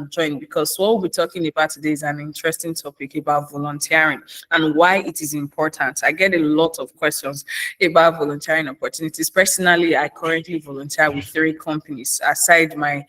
and join, because what we'll be talking about today is an interesting topic about volunteering and why it is important. I get a lot of questions about volunteering opportunities. Personally, I currently volunteer with 3 companies aside my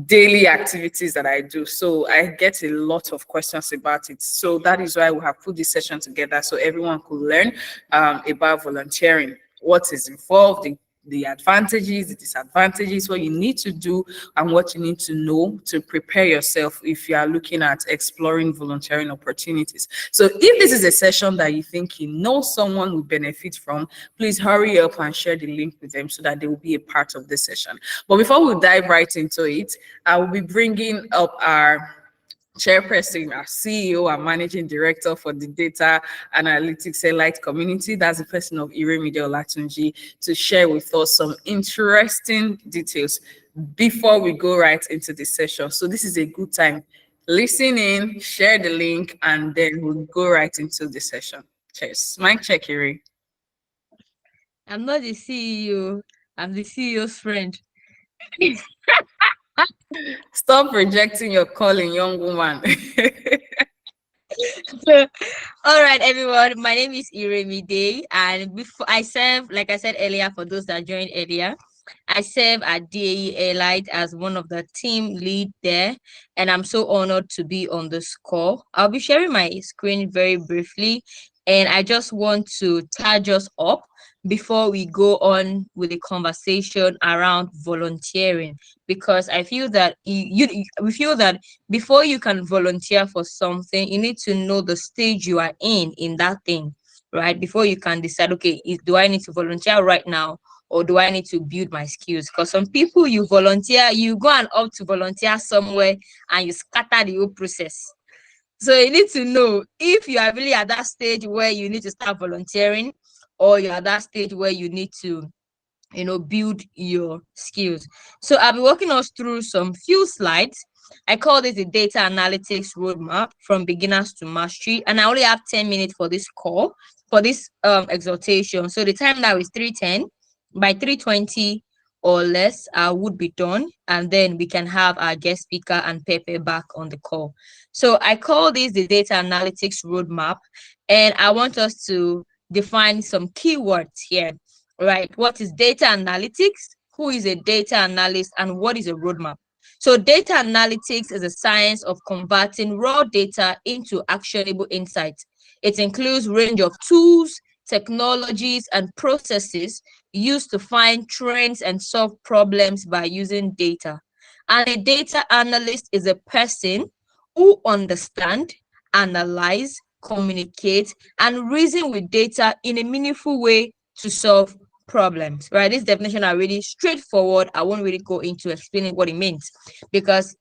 daily activities that I do. So I get a lot of questions about it. So that is why we have put this session together so everyone could learn about volunteering, what is involved, the advantages, the disadvantages, what you need to do, and what you need to know to prepare yourself if you are looking at exploring volunteering opportunities. So if this is a session that you think you know someone will benefit from, please hurry up and share the link with them so that they will be a part of this session. But before we dive right into it, I will be bringing up our chairperson, our CEO, and managing director for the data analytics Elite community. That's the person of Iremide Olatunji, to share with us some interesting details before we go right into the session. So this is a good time. Listen in, share the link, and then we'll go right into the session. Cheers. Mic check, Iri. I'm not the CEO. I'm the CEO's friend. Stop rejecting your calling, young woman. All right, everyone. My name is Iremide, and before I serve, like I said earlier, for those that joined earlier, I serve at DAELITES as one of the team lead there, and I'm so honored to be on this call. I'll be sharing my screen very briefly, and I just want to charge us up before we go on with the conversation around volunteering, because I feel that we feel that before you can volunteer for something, you need to know the stage you are in that thing, right? Before you can decide, okay, do I need to volunteer right now, or do I need to build my skills? Because some people, you volunteer, you go and opt to volunteer somewhere and you scatter the whole process. So you need to know if you are really at that stage where you need to start volunteering, or you're at that stage where you need to, build your skills. So I'll be walking us through some few slides. I call this the data analytics roadmap from beginners to mastery. And I only have 10 minutes for this call, for this exhortation. So the time now is 3:10. By 3:20 or less, I would be done. And then we can have our guest speaker and Pepe back on the call. So I call this the data analytics roadmap. And I want us to define some keywords here, right? What is data analytics? Who is a data analyst? And what is a roadmap? So data analytics is a science of converting raw data into actionable insights. It includes a range of tools, technologies, and processes used to find trends and solve problems by using data. And a data analyst is a person who understands, analyze, communicate, and reason with data in a meaningful way to solve problems, right? This definition are really straightforward. I won't really go into explaining what it means, because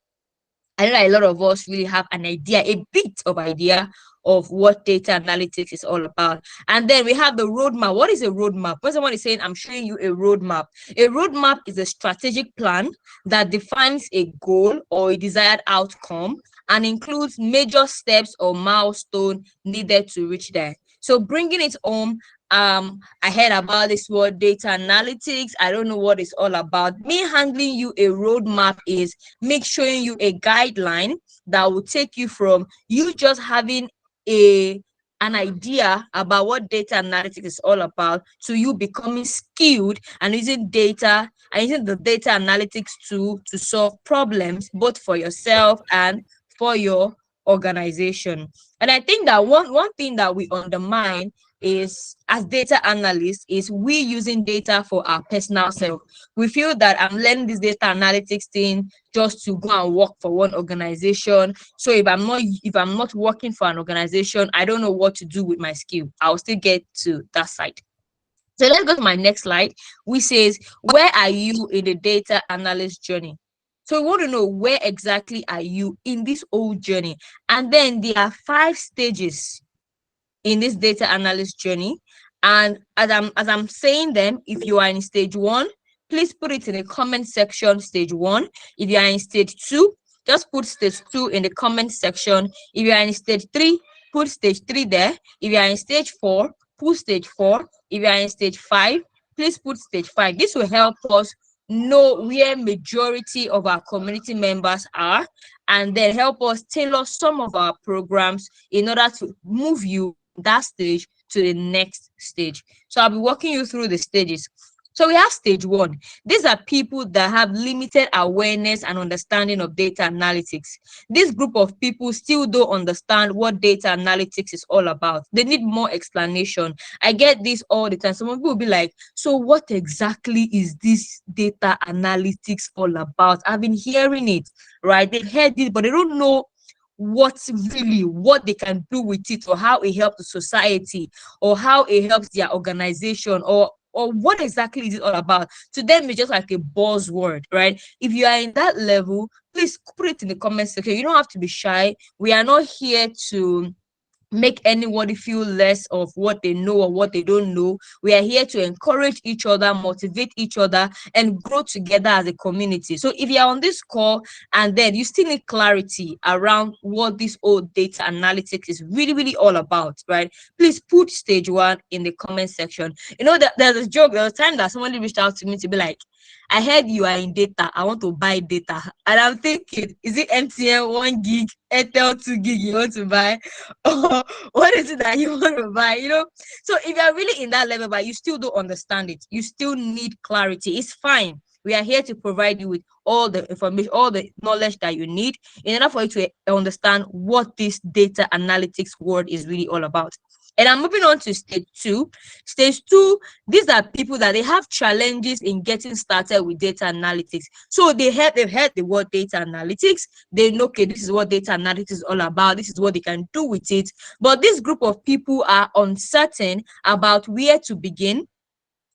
I know that a lot of us really have an idea, a bit of idea of what data analytics is all about. And then we have the roadmap. What is a roadmap? When someone is saying, I'm showing you a roadmap is a strategic plan that defines a goal or a desired outcome and includes major steps or milestones needed to reach there. So bringing it home, I heard about this word data analytics. I don't know what it's all about. Me handling you a roadmap is showing you a guideline that will take you from you just having an idea about what data analytics is all about to you becoming skilled and using data and using the data analytics to solve problems both for yourself and for your organization. And I think that one thing that we undermine is, as data analysts, is we using data for our personal self. We feel that I'm learning this data analytics thing just to go and work for one organization. So if I'm not working for an organization, I don't know what to do with my skill. I'll still get to that side. So let's go to my next slide, which says, where are you in the data analyst journey? So we want to know, where exactly are you in this whole journey? And then there are 5 stages in this data analyst journey. And as I'm saying them, if you are in stage 1, please put it in the comment section, stage 1. If you are in stage 2, just put stage 2 in the comment section. If you are in stage 3, put stage 3 there. If you are in stage 4, put stage 4. If you are in stage 5, please put stage 5. This will help us know where majority of our community members are and then help us tailor some of our programs in order to move you that stage to the next stage. So I'll be walking you through the stages. So we have stage one. These are people that have limited awareness and understanding of data analytics. This group of people still don't understand what data analytics is all about. They need more explanation. I get this all the time. Some people will be like, so what exactly is this data analytics all about? I've been hearing it, right? They've heard it, but they don't know what they can do with it, or how it helps the society, or how it helps their organization, or what exactly is it all about. To them, it's just like a buzzword, right? If you are in that level, please put it in the comment section. You don't have to be shy. We are not here to make anybody feel less of what they know or what they don't know. We are here to encourage each other, motivate each other, and grow together as a community. So if you are on this call and then you still need clarity around what this old data analytics is really, really all about, right? Please put stage one in the comment section. You know, that there's a joke. There was a time that somebody reached out to me to be like, I heard you are in data. I want to buy data. And I'm thinking, is it MTN 1 gig, Airtel 2 gig you want to buy? Or what is it that you want to buy? You know? So if you're really in that level, but you still don't understand it, you still need clarity. It's fine. We are here to provide you with all the information, all the knowledge that you need in order for you to understand what this data analytics world is really all about. And I'm moving on to stage two. Stage two, these are people that they have challenges in getting started with data analytics. So they've heard the word data analytics. They know, okay, this is what data analytics is all about. This is what they can do with it. But this group of people are uncertain about where to begin,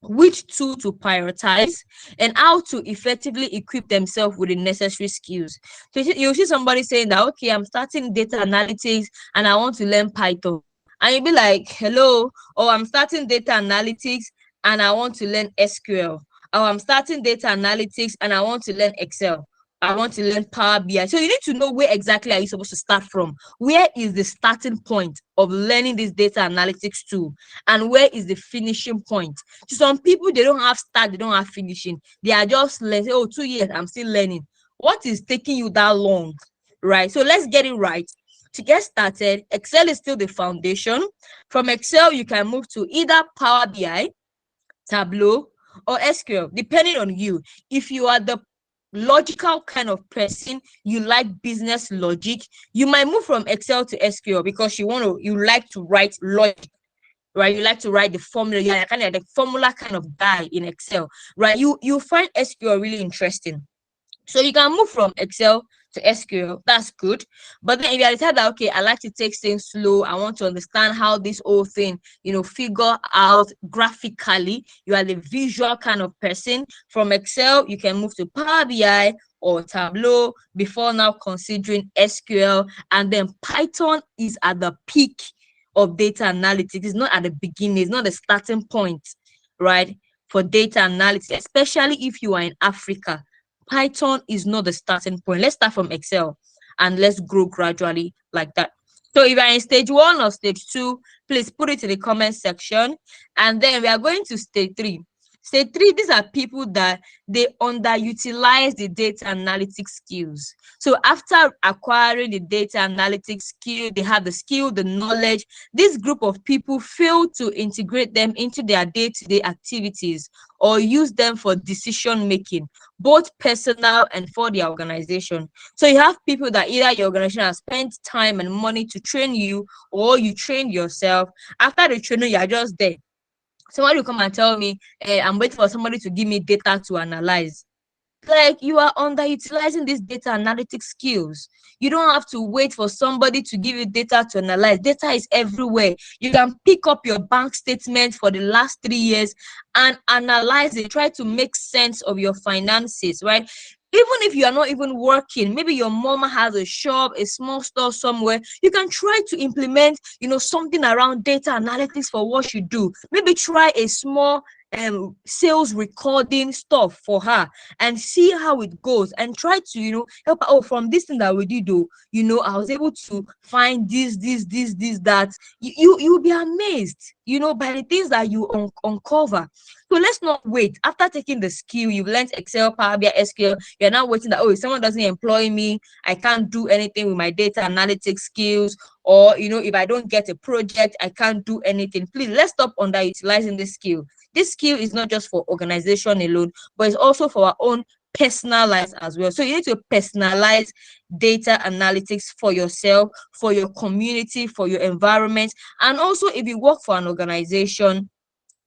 which tool to prioritize, and how to effectively equip themselves with the necessary skills. So you see somebody saying that, okay, I'm starting data analytics and I want to learn Python. And you'll be like, hello, or I'm starting data analytics and I want to learn SQL. Or I'm starting data analytics and I want to learn Excel. I want to learn Power BI. So you need to know where exactly are you supposed to start from. Where is the starting point of learning this data analytics tool? And where is the finishing point? So some people, they don't have start, they don't have finishing. They are just learning, oh, 2 years, I'm still learning. What is taking you that long, right? So let's get it right. To get started, Excel is still the foundation. From Excel, you can move to either Power BI, Tableau, or SQL, depending on you. If you are the logical kind of person, you like business logic, you might move from Excel to SQL because you like to write logic, right? You like to write the formula. You're kind of the formula kind of guy in Excel, right? You find SQL really interesting. So you can move from Excel to SQL. That's good. But then if you decide that, okay, I like to take things slow, I want to understand how this whole thing, figure out graphically. You are the visual kind of person. From Excel, you can move to Power BI or Tableau before now considering SQL. And then Python is at the peak of data analytics. It's not at the beginning. It's not the starting point, right? For data analysis, especially if you are in Africa. Python is not the starting point. Let's start from Excel and let's grow gradually like that. So if you're in stage one or stage two, please put it in the comment section. And then we are going to stage three. Stage three, these are people that they underutilize the data analytics skills. So after acquiring the data analytics skill, they have the skill, the knowledge. This group of people fail to integrate them into their day-to-day activities or use them for decision making, both personal and for the organization. So you have people that either your organization has spent time and money to train you, or you train yourself. After the training, you are just there. Somebody will come and tell me, I'm waiting for somebody to give me data to analyze. Like, you are underutilizing these data analytics skills. You don't have to wait for somebody to give you data to analyze. Data is everywhere. You can pick up your bank statement for the last 3 years and analyze it. Try to make sense of your finances, right? Even if you are not even working, maybe your mama has a shop, a small store somewhere, you can try to implement, something around data analytics for what you do. Maybe try a small sales recording stuff for her and see how it goes and try to, help her. Oh, from this thing that we did, though, I was able to find this, that. You'll be amazed, by the things that you uncover. So let's not wait. After taking the skill, you've learned Excel, Power BI, SQL, you're now waiting that, oh, if someone doesn't employ me, I can't do anything with my data analytics skills, or, if I don't get a project, I can't do anything. Please, let's stop underutilizing this skill. This skill is not just for organization alone, but it's also for our own personal lives as well. So you need to personalize data analytics for yourself, for your community, for your environment. And also, if you work for an organization,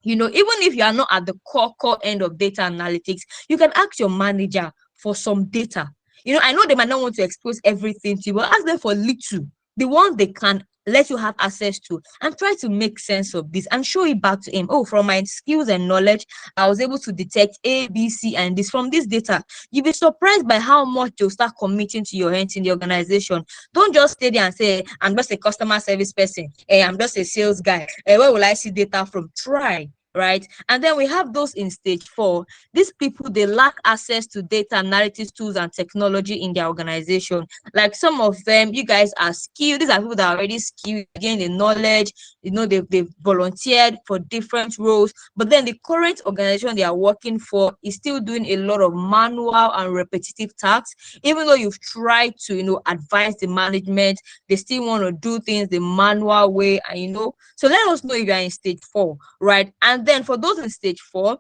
even if you are not at the core end of data analytics, you can ask your manager for some data. I know they might not want to expose everything to you, but ask them for little, the ones they can let you have access to, and try to make sense of this and show it back to him. Oh, from my skills and knowledge, I was able to detect A, B, C, and this from this data. You'll be surprised by how much you'll start committing to your hands in the organization. Don't just stay there and say, I'm just a customer service person. I'm just a sales guy. Where will I see data from? Try. Right. And then we have those in stage 4. These people, they lack access to data analytics tools and technology in their organization. Like some of them, you guys are skilled. These are people that are already skilled, gain the knowledge, they've volunteered for different roles, but then the current organization they are working for is still doing a lot of manual and repetitive tasks. Even though you've tried to, advise the management, they still want to do things the manual way. And, so let us know if you're in stage 4, right? And then for those in stage 4,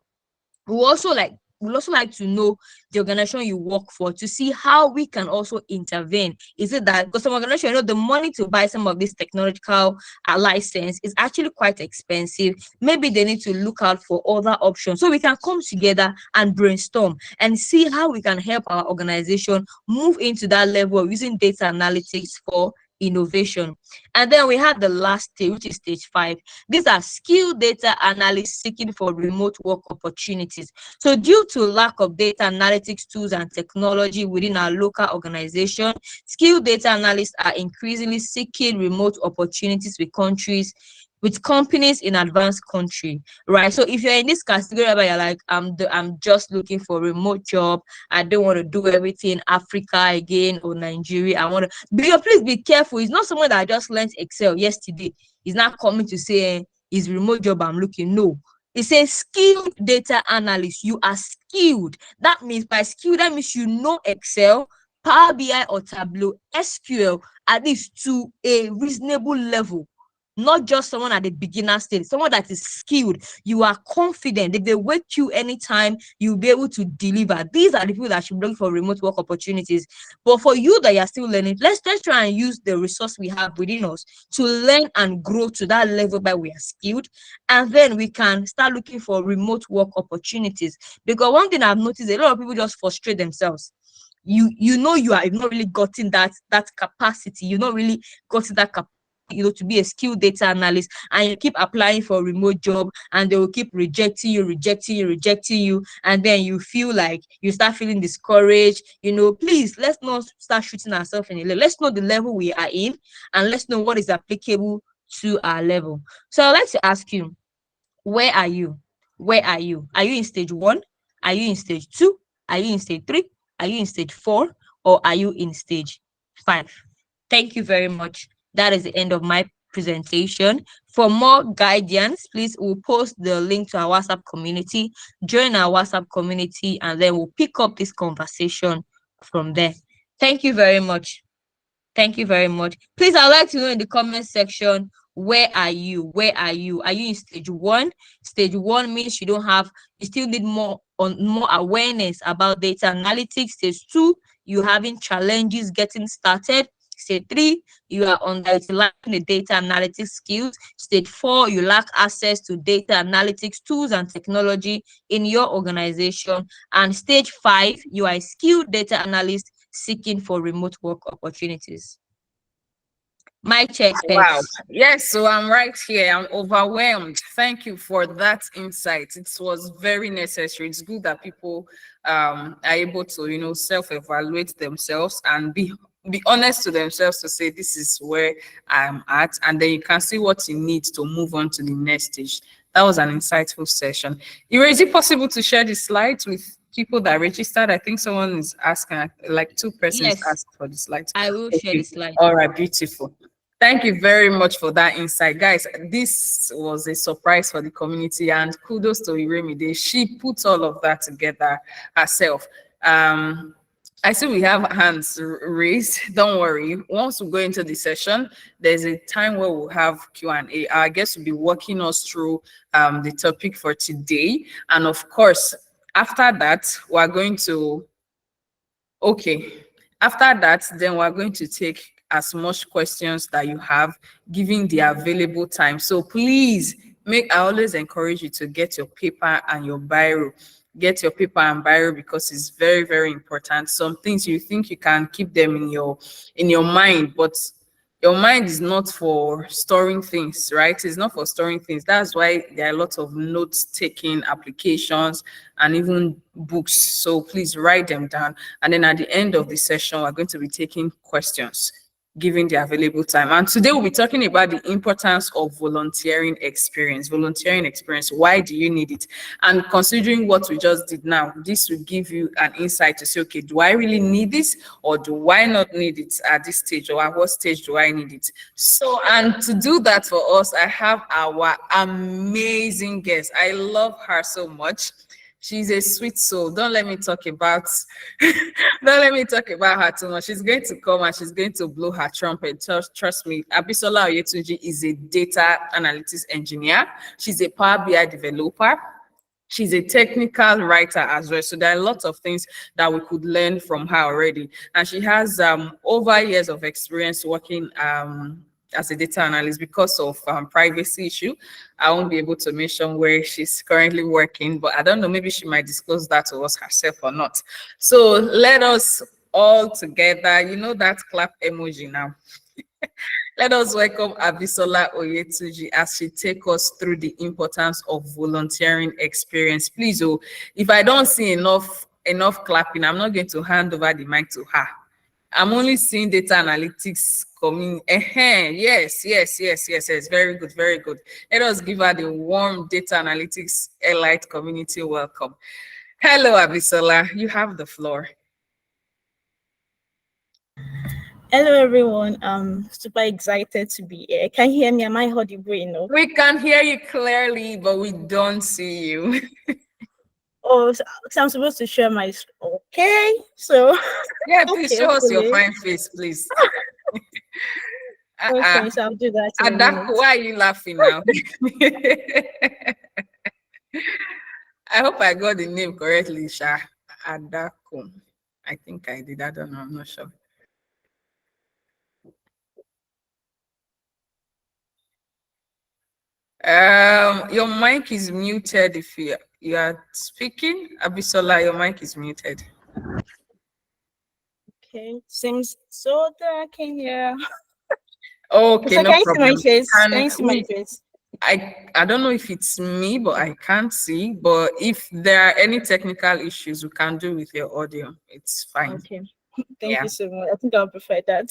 we also like to know the organization you work for to see how we can also intervene. Is it that because some organization, the money to buy some of this technological license is actually quite expensive? Maybe they need to look out for other options. So we can come together and brainstorm and see how we can help our organization move into that level of using data analytics for innovation. And then we have the last stage, which is stage 5. These are skilled data analysts seeking for remote work opportunities. So due to lack of data analytics tools and technology within our local organization, skilled data analysts are increasingly seeking remote opportunities with companies in advanced country, right? So if you're in this category where you're like, I'm just looking for a remote job, I don't want to do everything in Africa again or Nigeria, I want to please be careful. It's not someone that just learned Excel yesterday. He's not coming to say his remote job I'm looking. No, it says skilled data analyst. You are skilled. That means by skilled, that means you know Excel, Power BI or Tableau, SQL, at least to a reasonable level. Not just someone at the beginner stage, someone that is skilled. You are confident. If they wake you anytime, you'll be able to deliver. These are the people that should be looking for remote work opportunities. But for you that you're still learning, let's try and use the resource we have within us to learn and grow to that level where we are skilled. And then we can start looking for remote work opportunities. Because one thing I've noticed, a lot of people just frustrate themselves. You've not really gotten that capacity. You've not really gotten that capacity, to be a skilled data analyst, and you keep applying for a remote job and they will keep rejecting you, and then you feel like you start feeling discouraged. Please, let's not start shooting ourselves in the leg. Let's know the level we are in, and let's know what is applicable to our level. So I'd like to ask you, where are you? Are you in stage 1? Are you in stage 2? Are you in stage 3? Are you in stage 4? Or are you in stage 5? Thank you very much. That is the end of my presentation. For more guidance, please, we'll post the link to our WhatsApp community. Join our WhatsApp community, and then we'll pick up this conversation from there. Thank you very much. Thank you very much. Please, I'd like to know in the comment section, where are you? Where are you? Are you in stage 1? Stage 1 means you still need more awareness about data analytics. Stage 2, you're having challenges getting started. Stage 3, you are underutilizing the data analytics skills. Stage 4, you lack access to data analytics tools and technology in your organization. And stage 5, you are a skilled data analyst seeking for remote work opportunities. My check. Wow. Yes, so I'm right here. I'm overwhelmed. Thank you for that insight. It was very necessary. It's good that people are able to, self-evaluate themselves and be honest to themselves to say, this is where I'm at, and then you can see what you need to move on to the next stage. That was an insightful session. Is it possible to share the slides with people that registered? I think someone is asking, like two persons Yes, asked for the slides. I will share the Okay. slide. All right, beautiful. Thank you very much for that insight. Guys, this was a surprise for the community, and kudos to Iremide. She put all of that together herself. I see we have hands raised. Don't worry. Once we go into the session, there's a time where we'll have Q&A. Our guest will be walking us through the topic for today. And of course, after that, we're going to, okay. After that, then we're going to take as much questions that you have, given the available time. So please I always encourage you to get your paper and your biro. Get your paper and biro because it's very, very important. Some things you think you can keep them in your mind, but your mind is not for storing things, right? It's not for storing things. That's why there are a lot of notes taking applications and even books. So please write them down. And then at the end of the session, we're going to be taking questions given the available time. And today we'll be talking about the importance of volunteering experience. Volunteering experience, why do you need it? And considering what we just did now, this will give you an insight to say, okay, do I really need this or do I not need it at this stage, or at what stage do I need it? So, and to do that for us, I have our amazing guest. I love her so much. She's a sweet soul. Don't let me talk about her too much. She's going to come and she's going to blow her trumpet. Trust me. Abisola Oyetunji is a data analytics engineer. She's a Power BI developer. She's a technical writer as well. So there are lots of things that we could learn from her already. And she has over years of experience working as a data analyst. Because of privacy issue, I won't be able to mention where she's currently working, but I don't know, maybe she might disclose that to us herself or not. So let us all together, you know that clap emoji now. Let us welcome Abisola Oyetunji as she take us through the importance of volunteering experience. Please, oh, if I don't see enough clapping, I'm not going to hand over the mic to her. I'm only seeing data analytics coming. Yes. Very good, very good. Let us give her the warm data analytics elite community welcome. Hello, Abisola. You have the floor. Hello, everyone. I'm super excited to be here. Can you hear me? Am I audible enough? We can hear you clearly, but we don't see you. Oh, so I'm supposed to share my. Okay, so yeah, please okay, show us your hopefully. fine face, please. Okay, so I'll do that. Adaku, why are you laughing now? I hope I got the name correctly, Sha. Adaku. I think I did. I don't know. I'm not sure. Your mic is muted if you are speaking. Abisola, your mic is muted. Okay, seems so dark in here. Okay, so no can problem. You see my face? Can you see my face? I don't know if it's me, but I can't see. But if there are any technical issues, we can do with your audio. It's fine. Okay. Thank you so much. I think I'll prefer that.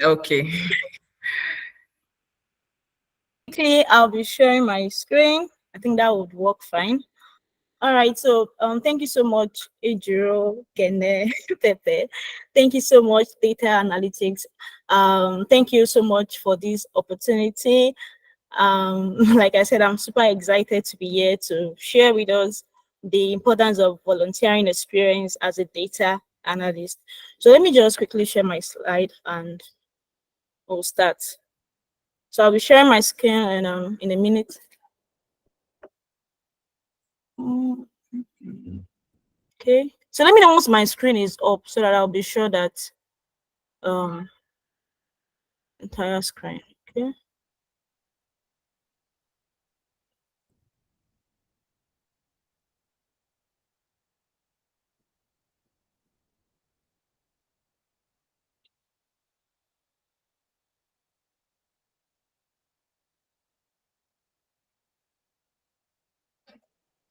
Okay. I'll be sharing my screen. I think that would work fine. All right, so thank you so much, Ejiro, Kene, Pepe. Thank you so much, Data Analytics. Thank you so much for this opportunity. Like I said, I'm super excited to be here to share with us the importance of volunteering experience as a data analyst. So let me just quickly share my slide and we'll start. So I'll be sharing my screen in a minute. Okay, so let me know once my screen is up so that I'll be sure that entire screen. Okay.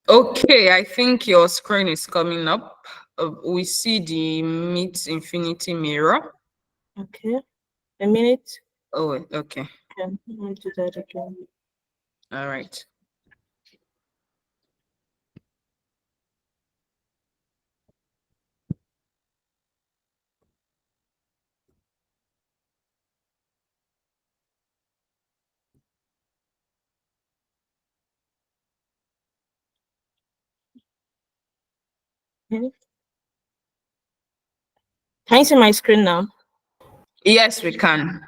Okay, I think your screen is coming up. We see the Meet Infinity mirror. Okay, a minute. Oh, okay. Okay, let me do that again. All right. Can you see my screen now? Yes, we can.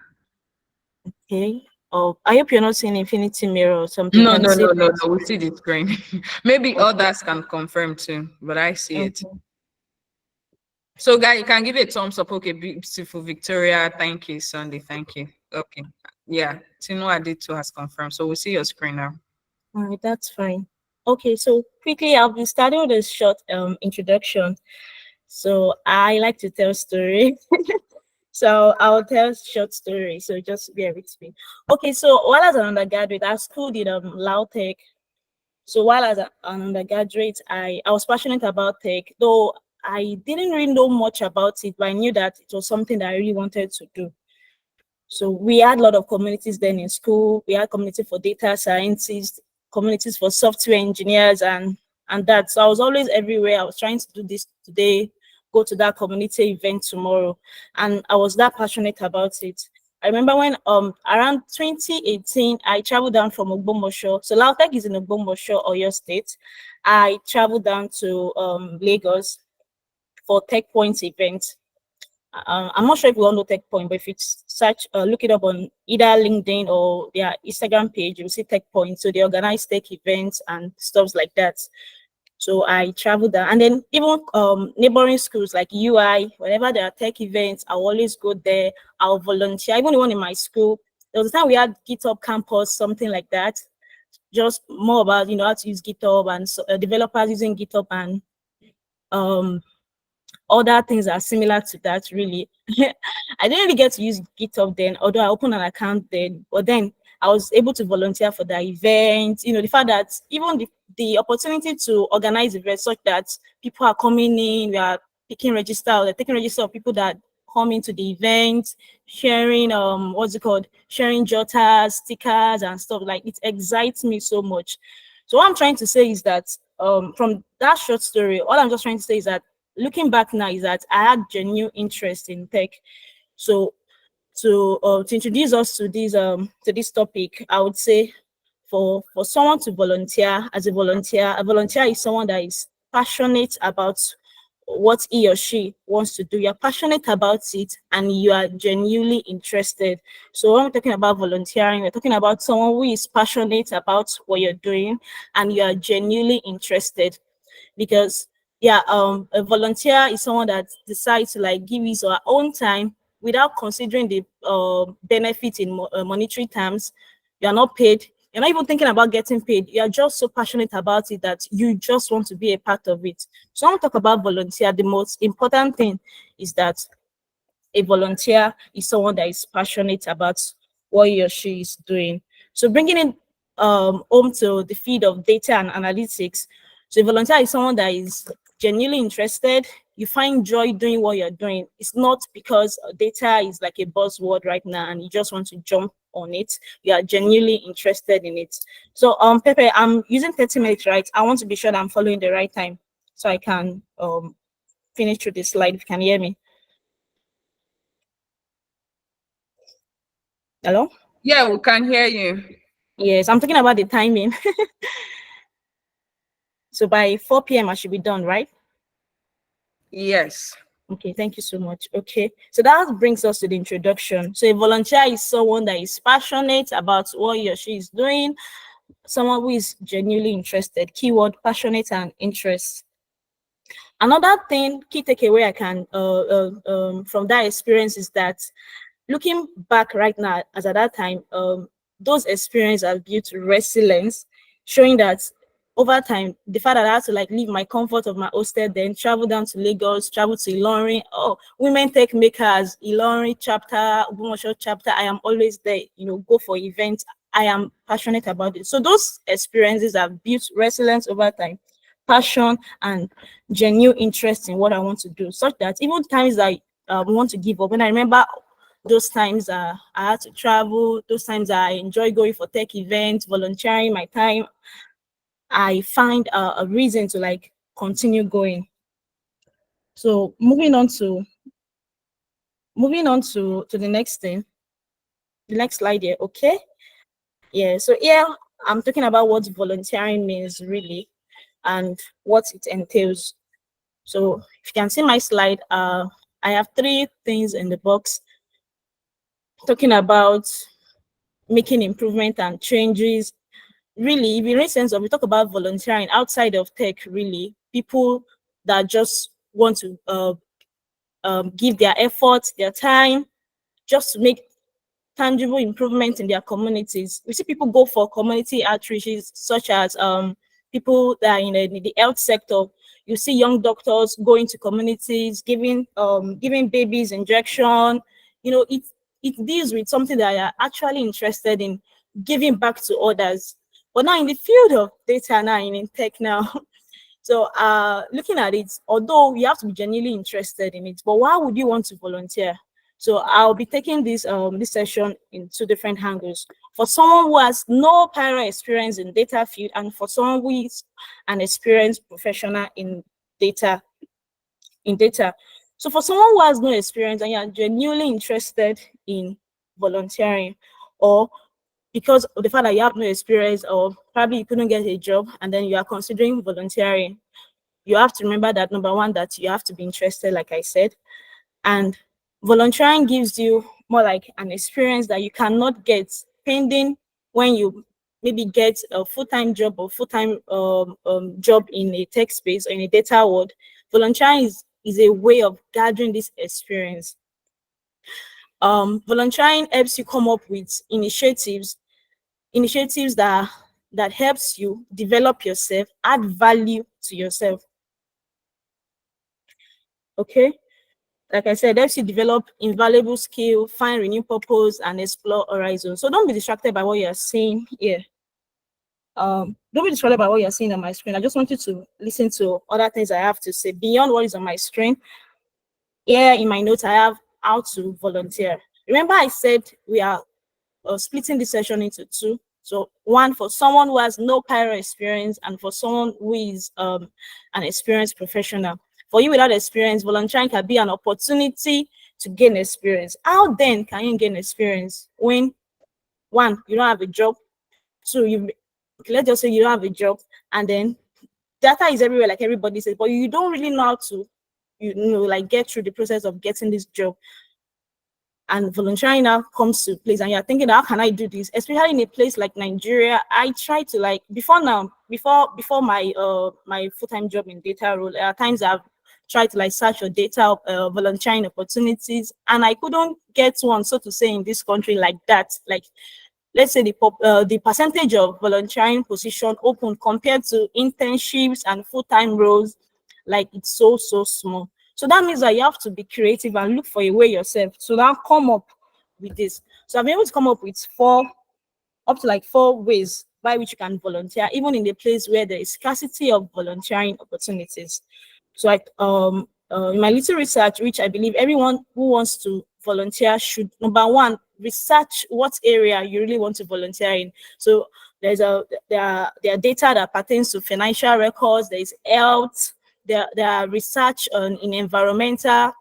Okay. Oh, I hope you're not seeing infinity mirror or something. No, Can you no, see no, no, that? no. We see the screen. Maybe Okay. others can confirm too, but I see it. Okay. So, guy, you can give it a thumbs up. Okay, beautiful Victoria. Thank you, Sunday. Thank you. Okay. Yeah, Tino Adito has confirmed. So we'll see your screen now. All right, that's fine. Okay, so quickly, I'll be starting with a short introduction. So I like to tell stories. So I'll tell short stories. So just bear with me. Okay, so while I was an undergraduate, I schooled in Lautech. So while as an undergraduate, I was passionate about tech, though I didn't really know much about it, but I knew that it was something that I really wanted to do. So we had a lot of communities then in school. We had community for data scientists, communities for software engineers, and that. So I was always everywhere. I was trying to do this today, go to that community event tomorrow, and I was that passionate about it. I remember when around 2018, I traveled down from Ogbomosho. So Lautech is in Ogbomosho, Oyo State. I traveled down to Lagos for Tech Points event. I'm not sure if you all know Tech Point, but if you search, look it up on either LinkedIn or their Instagram page, you'll see Tech Point. So they organize tech events and stuff like that. So I traveled there, and then even neighboring schools like UI, whenever there are tech events, I'll always go there. I'll volunteer. Even the one in my school, there was a time we had GitHub campus, something like that. Just more about how to use GitHub and so, developers using GitHub and um other things that are similar to that really. I didn't really get to use GitHub then, although I opened an account then, but then I was able to volunteer for the event. The fact that even the opportunity to organize events such that people are coming in, we are picking register, or they're taking register of people that come into the event, sharing what's it called, sharing jotters, stickers and stuff. Like, it excites me so much. So what I'm trying to say is that from that short story, all I'm just trying to say is that looking back now is that I had genuine interest in tech. So to introduce us to this topic, I would say for someone to volunteer as a volunteer is someone that is passionate about what he or she wants to do. You're passionate about it and you are genuinely interested. So when we're talking about volunteering, we're talking about someone who is passionate about what you're doing and you are genuinely interested. Because a volunteer is someone that decides to like give his or her own time without considering the benefit in monetary terms. You're not paid. You're not even thinking about getting paid. You're just so passionate about it that you just want to be a part of it. So when we talk about volunteer, the most important thing is that a volunteer is someone that is passionate about what he or she is doing. So bringing it home to the field of data and analytics. So a volunteer is someone that is genuinely interested. You find joy doing what you're doing. It's not because data is like a buzzword right now and you just want to jump on it. You are genuinely interested in it. So Pepe, I'm using 30 minutes, right? I want to be sure that I'm following the right time so I can finish through this slide if you can hear me. Hello? Yeah, we can hear you. Yes, I'm talking about the timing. So by 4 p.m. I should be done, right? Yes. Okay, thank you so much. Okay, so that brings us to the introduction. So a volunteer is someone that is passionate about what he or she is doing, someone who is genuinely interested. Keyword, passionate and interest. Another thing, key takeaway I can from that experience is that looking back right now, as at that time, those experiences have built resilience, showing that over time, the fact that I had to like leave my comfort of my hostel, then travel down to Lagos, travel to Ilorin. Oh, women tech makers, Ilorin chapter, Ogbomoso chapter. I am always there. Go for events. I am passionate about it. So those experiences have built resilience over time, passion, and genuine interest in what I want to do, such that even times that we want to give up. When I remember those times I had to travel, those times I enjoy going for tech events, volunteering my time, I find a reason to like continue going. So moving on to the next thing, the next slide here. Okay. Yeah. So here I'm talking about what volunteering means really and what it entails. So if you can see my slide, I have three things in the box talking about making improvement and changes. Really, if in a sense of we talk about volunteering outside of tech, really, people that just want to give their efforts, their time, just to make tangible improvement in their communities. We see people go for community outreaches, such as people that are in the health sector. You see young doctors going to communities, giving babies injection. You know, it deals with something that are actually interested in giving back to others. But now in the field of data now, in tech now, so looking at it, although you have to be genuinely interested in it, but why would you want to volunteer? So I'll be taking this session in two different angles. For someone who has no prior experience in data field, and for someone who is an experienced professional in data. So for someone who has no experience and you're genuinely interested in volunteering, or because of the fact that you have no experience, or probably you couldn't get a job and then you are considering volunteering, you have to remember that number one, that you have to be interested, like I said. And volunteering gives you more like an experience that you cannot get pending when you maybe get a full-time job or full-time job in a tech space or in a data world. Volunteering is a way of gathering this experience. Volunteering helps you come up with initiatives that helps you develop yourself, add value to yourself. Okay, like I said, helps you develop invaluable skill, find renewed purpose, and explore horizons. So don't be distracted by what you're seeing here. Don't be distracted by what you're seeing on my screen. I just want you to listen to other things I have to say beyond what is on my screen. Here in my notes, I have how to volunteer. Remember, I said we are splitting this session into two. So one for someone who has no prior experience, and for someone who is an experienced professional. For you without experience, volunteering can be an opportunity to gain experience. How then can you gain experience when, one, you don't have a job, two, let's just say you don't have a job, and then data is everywhere, like everybody says, but you don't really know how to, like get through the process of getting this job. And volunteering now comes to place, and you're thinking, how can I do this? Especially in a place like Nigeria, I try to, like, before my my full-time job in data role, at times I've tried to like search for data volunteering opportunities, and I couldn't get one, so to say, in this country like that. Like, let's say the percentage of volunteering position open compared to internships and full-time roles, like it's so small. So that means that you have to be creative and look for a way yourself to now come up with this. So I've been able to come up with up to like four ways by which you can volunteer, even in the place where there is scarcity of volunteering opportunities. So in my little research, which I believe everyone who wants to volunteer should, number one, research what area you really want to volunteer in. So there are data that pertains to financial records, there is health, there are research in the environmental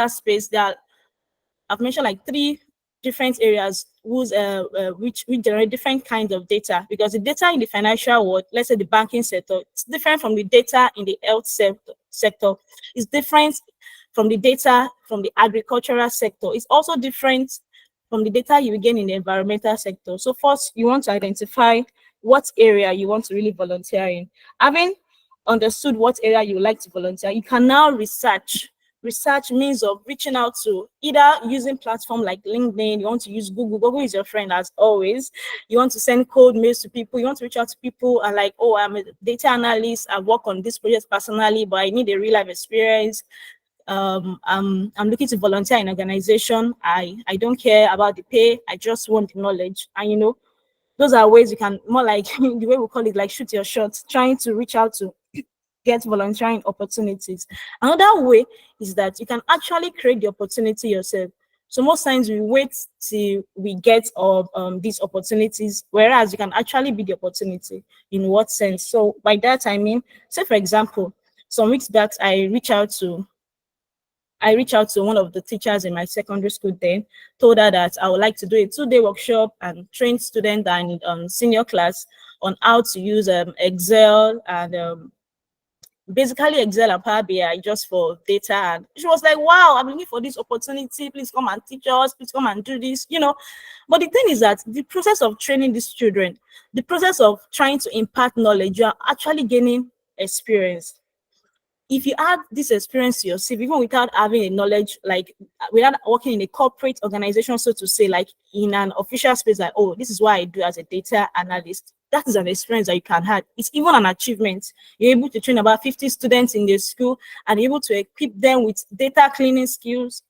space. I've mentioned like three different areas which generate different kinds of data, because the data in the financial world, let's say the banking sector, it's different from the data in the health sector. It's different from the data from the agricultural sector. It's also different from the data you will gain in the environmental sector. So first, you want to identify what area you want to really volunteer in. Having understood what area you would like to volunteer, you can now research means of reaching out to, either using platform like LinkedIn, you want to use Google is your friend as always, you want to send cold mails to people, you want to reach out to people and like, oh, I'm a data analyst, I work on this project personally, but I need a real life experience. I'm looking to volunteer in organization. I don't care about the pay, I just want the knowledge. And those are ways you can, more like the way we call it, like shoot your shot, trying to reach out to get volunteering opportunities. Another way is that you can actually create the opportunity yourself. So most times we wait till we get these opportunities, whereas you can actually be the opportunity. In what sense? So by that I mean, say for example, some weeks back I reached out to one of the teachers in my secondary school then, told her that I would like to do a 2-day workshop and train students in senior class on how to use Excel and basically Excel and Power BI just for data. And she was like, wow, I'm looking for this opportunity. Please come and teach us. Please come and do this, you know. But the thing is that the process of training these children, the process of trying to impart knowledge, you are actually gaining experience. If you add this experience to yourself, even without having a knowledge, like without working in a corporate organization, so to say, like in an official space, like, oh, this is what I do as a data analyst, that is an experience that you can have. It's even an achievement. You're able to train about 50 students in the school and able to equip them with data cleaning skills.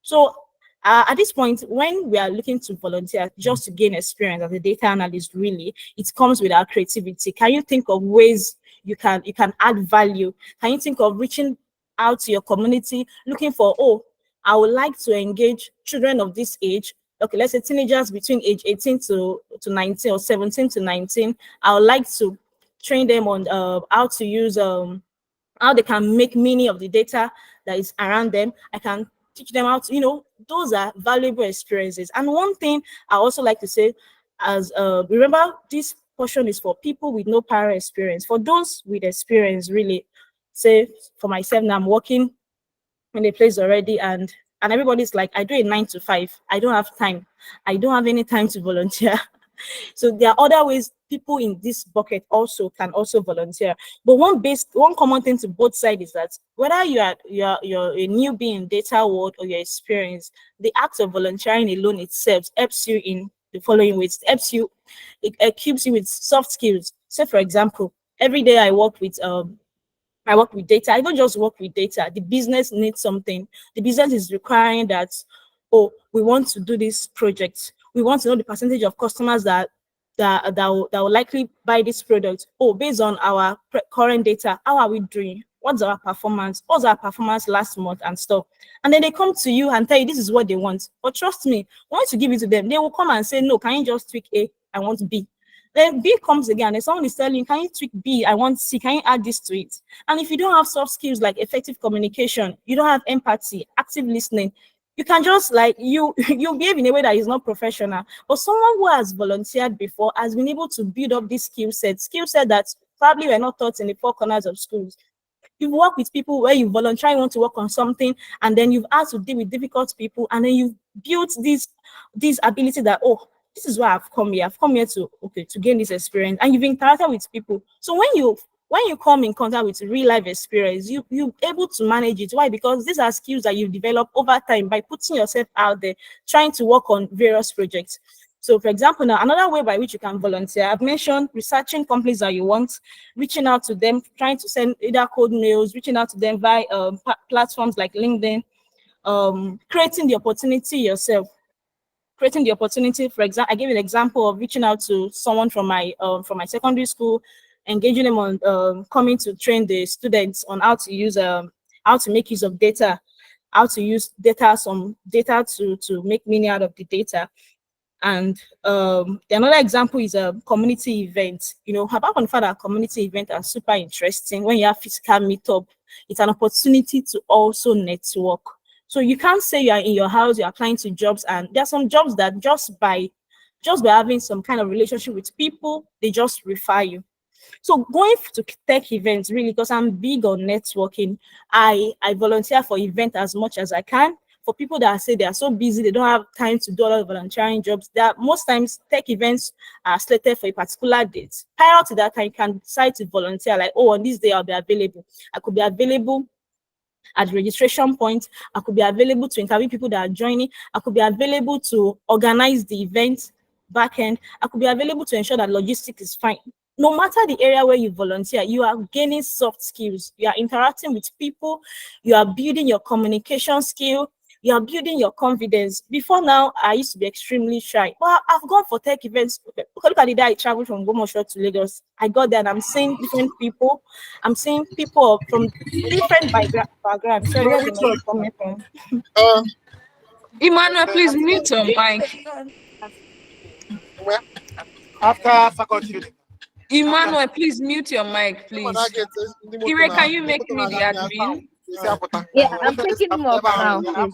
So at this point, when we are looking to volunteer just to gain experience as a data analyst, really, it comes with our creativity. Can you think of ways you can add value? Can you think of reaching out to your community, looking for, oh, I would like to engage children of this age. Okay, let's say teenagers between age 18 to 19 or 17 to 19. I would like to train them on how to use how they can make meaning of the data that is around them. I can teach them how to, you know, those are valuable experiences. And one thing I also like to say, as remember, this portion is for people with no prior experience. For those with experience, really, say for myself now, I'm working in a place already, and everybody's like, I do a 9 to 5. I don't have time. I don't have any time to volunteer. So there are other ways people in this bucket also can also volunteer. But one common thing to both sides is that whether you're a newbie in data world or you're experienced, the act of volunteering alone itself helps you in the following ways. It equips you with soft skills. Say for example, every day I work with data. I don't just work with data. The business needs something. The business is requiring that, oh, we want to do this project. We want to know the percentage of customers that will likely buy this product. Oh, based on our current data, how are we doing? What's our performance? What's our performance last month and stuff? And then they come to you and tell you this is what they want. But trust me, once you give it to them, they will come and say, no, can you just tweak A? I want B. Then B comes again, and someone is telling you, can you tweak B? I want C. Can you add this to it? And if you don't have soft skills like effective communication, you don't have empathy, active listening, you can just like you behave in a way that is not professional. But someone who has volunteered before has been able to build up this skill set that probably were not taught in the four corners of schools. You've worked with people where you voluntarily want to work on something, and then you've had to deal with difficult people, and then you've built this ability that, oh, this is why I've come here. I've come here to gain this experience, and you've interacted with people. So when you come in contact with real life experience, you're able to manage it. Why? Because these are skills that you've developed over time by putting yourself out there, trying to work on various projects. So, for example, now another way by which you can volunteer, I've mentioned researching companies that you want, reaching out to them, trying to send either cold mails, reaching out to them via platforms like LinkedIn, creating the opportunity yourself. Creating the opportunity, for example, I gave an example of reaching out to someone from my secondary school, engaging them on coming to train the students on how to use how to make use of data, how to use some data to make meaning out of the data. And another example is a community event. You know, Habab and Father community event are super interesting. When you have physical meetup, it's an opportunity to also network. So you can't say you are in your house, you're applying to jobs, and there are some jobs that just by having some kind of relationship with people, they just refer you. So going to tech events, really, because I'm big on networking, I volunteer for events as much as I can. For people that say they are so busy, they don't have time to do a lot of volunteering jobs, that most times tech events are slated for a particular date. Prior to that, I can decide to volunteer, like, oh, on this day I'll be available. I could be available at the registration point. I could be available to interview people that are joining. I could be available to organize the event back end. I could be available to ensure that logistics is fine. No matter the area where you volunteer, you are gaining soft skills. You are interacting with people. You are building your communication skill. You are building your confidence. Before now, I used to be extremely shy. But I've gone for tech events. Look at the day I traveled from Gomosho to Lagos. I got there and I'm seeing different people. I'm seeing people from different backgrounds. Sorry, where the noise coming from? Emmanuel, please mute your mic. After faculty. Emmanuel, please mute your mic, please. Ire, can you make me the admin? Yeah, I'm taking him up now, please.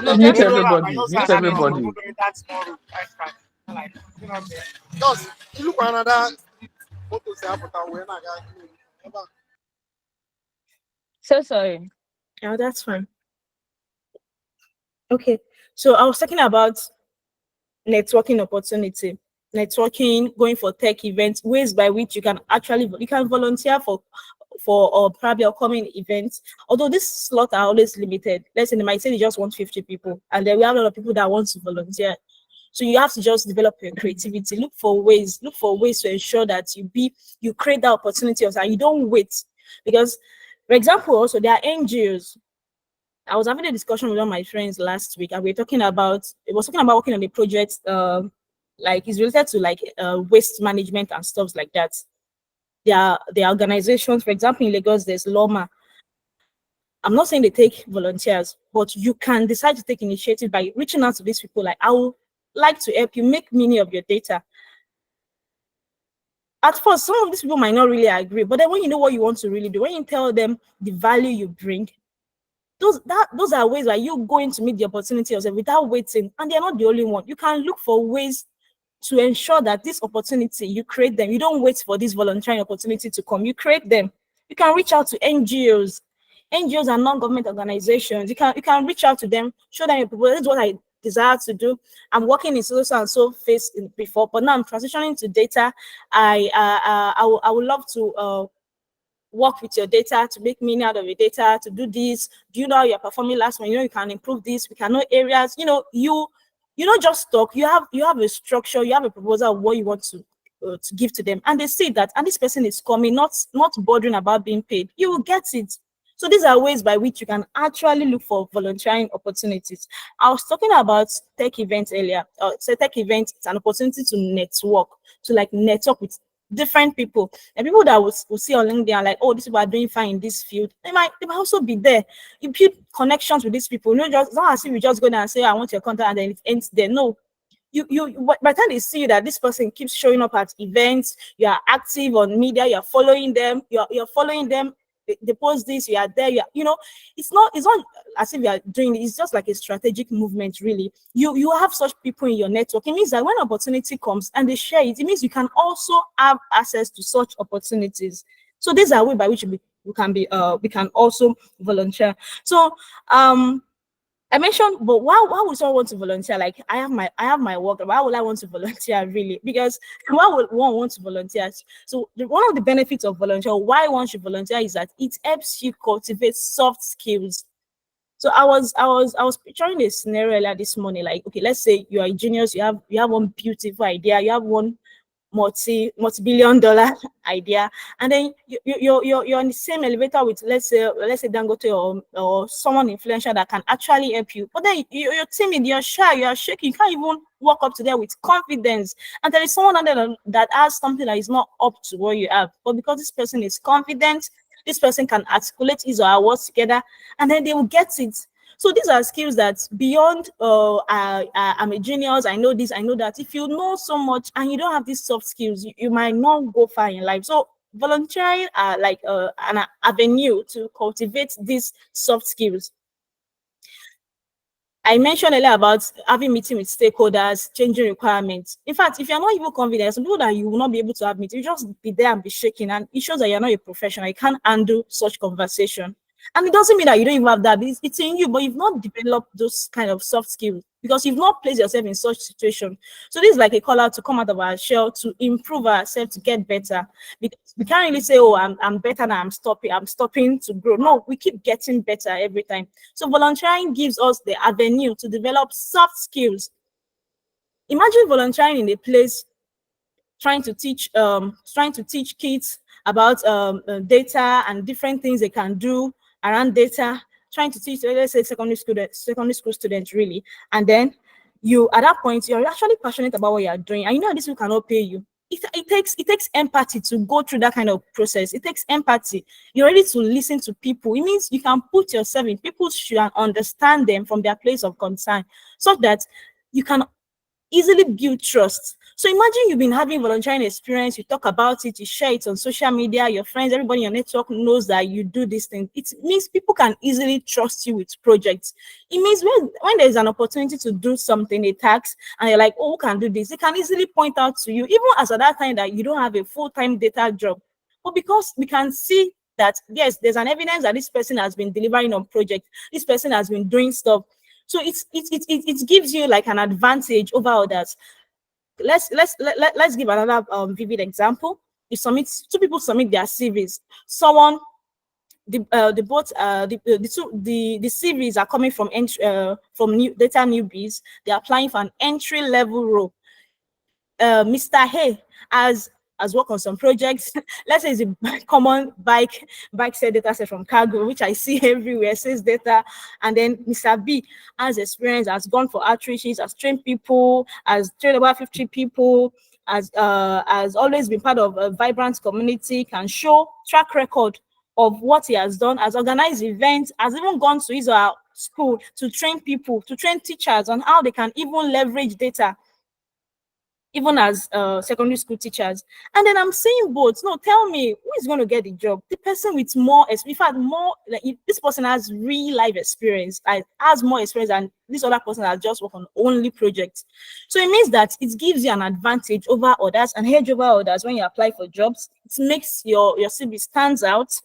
No, Mute just everybody. Mute everybody. Just look another photo say So sorry. Yeah, that's fine. Okay. So I was talking about networking opportunity, networking, going for tech events, ways by which you can volunteer for or probably upcoming events. Although this slot are always limited. Let's say they might say they just want 50 people, and then we have a lot of people that want to volunteer. So you have to just develop your creativity. Look for ways to ensure that you create that opportunity and you don't wait. Because, for example, also there are NGOs. I was having a discussion with one of my friends last week, and it was talking about working on a project, like it's related to like waste management and stuff like that. There are organizations, for example, in Lagos, there's Loma. I'm not saying they take volunteers, but you can decide to take initiative by reaching out to these people. Like, I would like to help you make meaning of your data. At first, some of these people might not really agree, but then when you know what you want to really do, when you tell them the value you bring, those are ways where you going to meet the opportunity yourself without waiting. And they're not the only one. You can look for ways to ensure that this opportunity, you create them. You don't wait for this volunteering opportunity to come. You create them. You can reach out to NGOs. NGOs are non-government organizations. You can reach out to them, show them your proposal. This is what I desire to do. I'm working in so and so phase before, but now I'm transitioning to data. I would love to work with your data to make meaning out of your data, to do this. Do you know how you're performing last one? You know, you can improve this. We can know areas. You don't just talk. You have a structure. You have a proposal of what you want to give to them, and they see that. And this person is coming, not bothering about being paid. You will get it. So these are ways by which you can actually look for volunteering opportunities. I was talking about tech events earlier. So tech events, it's an opportunity to network with different people, and people that will see on LinkedIn are like, oh, these people are doing fine in this field. They might also be there. You build connections with these people. Just not as if you just go there and say, I want your contact, and then it ends there. No, by the time they see that this person keeps showing up at events, you are active on media, you're following them, you're following them. They post this, you are there. It's not as if you are doing it. It's just like a strategic movement, really. You have such people in your network. It means that when opportunity comes and they share it, it means you can also have access to such opportunities. So these are ways by which we can also volunteer. So I mentioned, but why would someone want to volunteer? Like, I have my work. Why would I want to volunteer, really? Because why would one want to volunteer? So one of the benefits of volunteer, why one should volunteer, is that it helps you cultivate soft skills. So I was picturing a scenario earlier this morning. Like, okay, let's say you are a genius. You have one beautiful idea. You have one multi-billion-dollar idea, and then you're on the same elevator with, let's say Dangote, or someone influential that can actually help you. But then you're timid, you're shy, you're shaking, you can't even walk up to there with confidence. And there is someone out there that has something that is not up to what you have, but because this person is confident, this person can articulate his or her words together, and then they will get it. So these are skills that beyond I'm a genius, I know this, I know that. If you know so much and you don't have these soft skills, you might not go far in life. So volunteering are like an avenue to cultivate these soft skills. I mentioned earlier about having meeting with stakeholders, changing requirements. In fact, if you're not even confident, some people that you will not be able to have meetings, you just be there and be shaking, and it shows that you're not a professional. You can't handle such conversation. And it doesn't mean that you don't even have that. It's in you, but you've not developed those kind of soft skills because you've not placed yourself in such situation. So this is like a call out to come out of our shell, to improve ourselves, to get better. Because we can't really say, oh, I'm better now, I'm stopping to grow. No, we keep getting better every time. So volunteering gives us the avenue to develop soft skills. Imagine volunteering in a place trying to teach kids about data and different things they can do around data, trying to teach, let's say, secondary school students, really. And then you, at that point, you're actually passionate about what you're doing, and you know this will cannot pay you. It takes empathy to go through that kind of process. It takes empathy. You're ready to listen to people. It means you can put yourself in people's shoes and understand them from their place of concern, so that you can easily build trust. So imagine you've been having volunteering experience, you talk about it, you share it on social media, your friends, everybody in your network knows that you do this thing. It means people can easily trust you with projects. It means when there's an opportunity to do something, a task, and you're like, oh, who can do this? They can easily point out to you, even as at that time that you don't have a full-time data job. But because we can see that yes, there's an evidence that this person has been delivering on project, this person has been doing stuff. So it gives you like an advantage over others. Let's give another vivid example. You submit, two people submit their CVs. Someone, the both the CVs are coming from from new data newbies. They're applying for an entry level role. Mr. Hay has worked on some projects. Let's say it's a common bike set data set from cargo, which I see everywhere, says data. And then Mr. B has experience, has gone for outreaches, has trained people, has trained about 50 people, has always been part of a vibrant community, can show track record of what he has done, has organized events, has even gone to his or her school to train people, to train teachers on how they can even leverage data, even as secondary school teachers. And then I'm saying both. No, tell me, who is going to get the job? The person with more, in fact, more, like if this person has real life experience, like, has more experience than this other person that just work on only projects. So it means that it gives you an advantage over others, and hedge over others when you apply for jobs. It makes your CV stands out.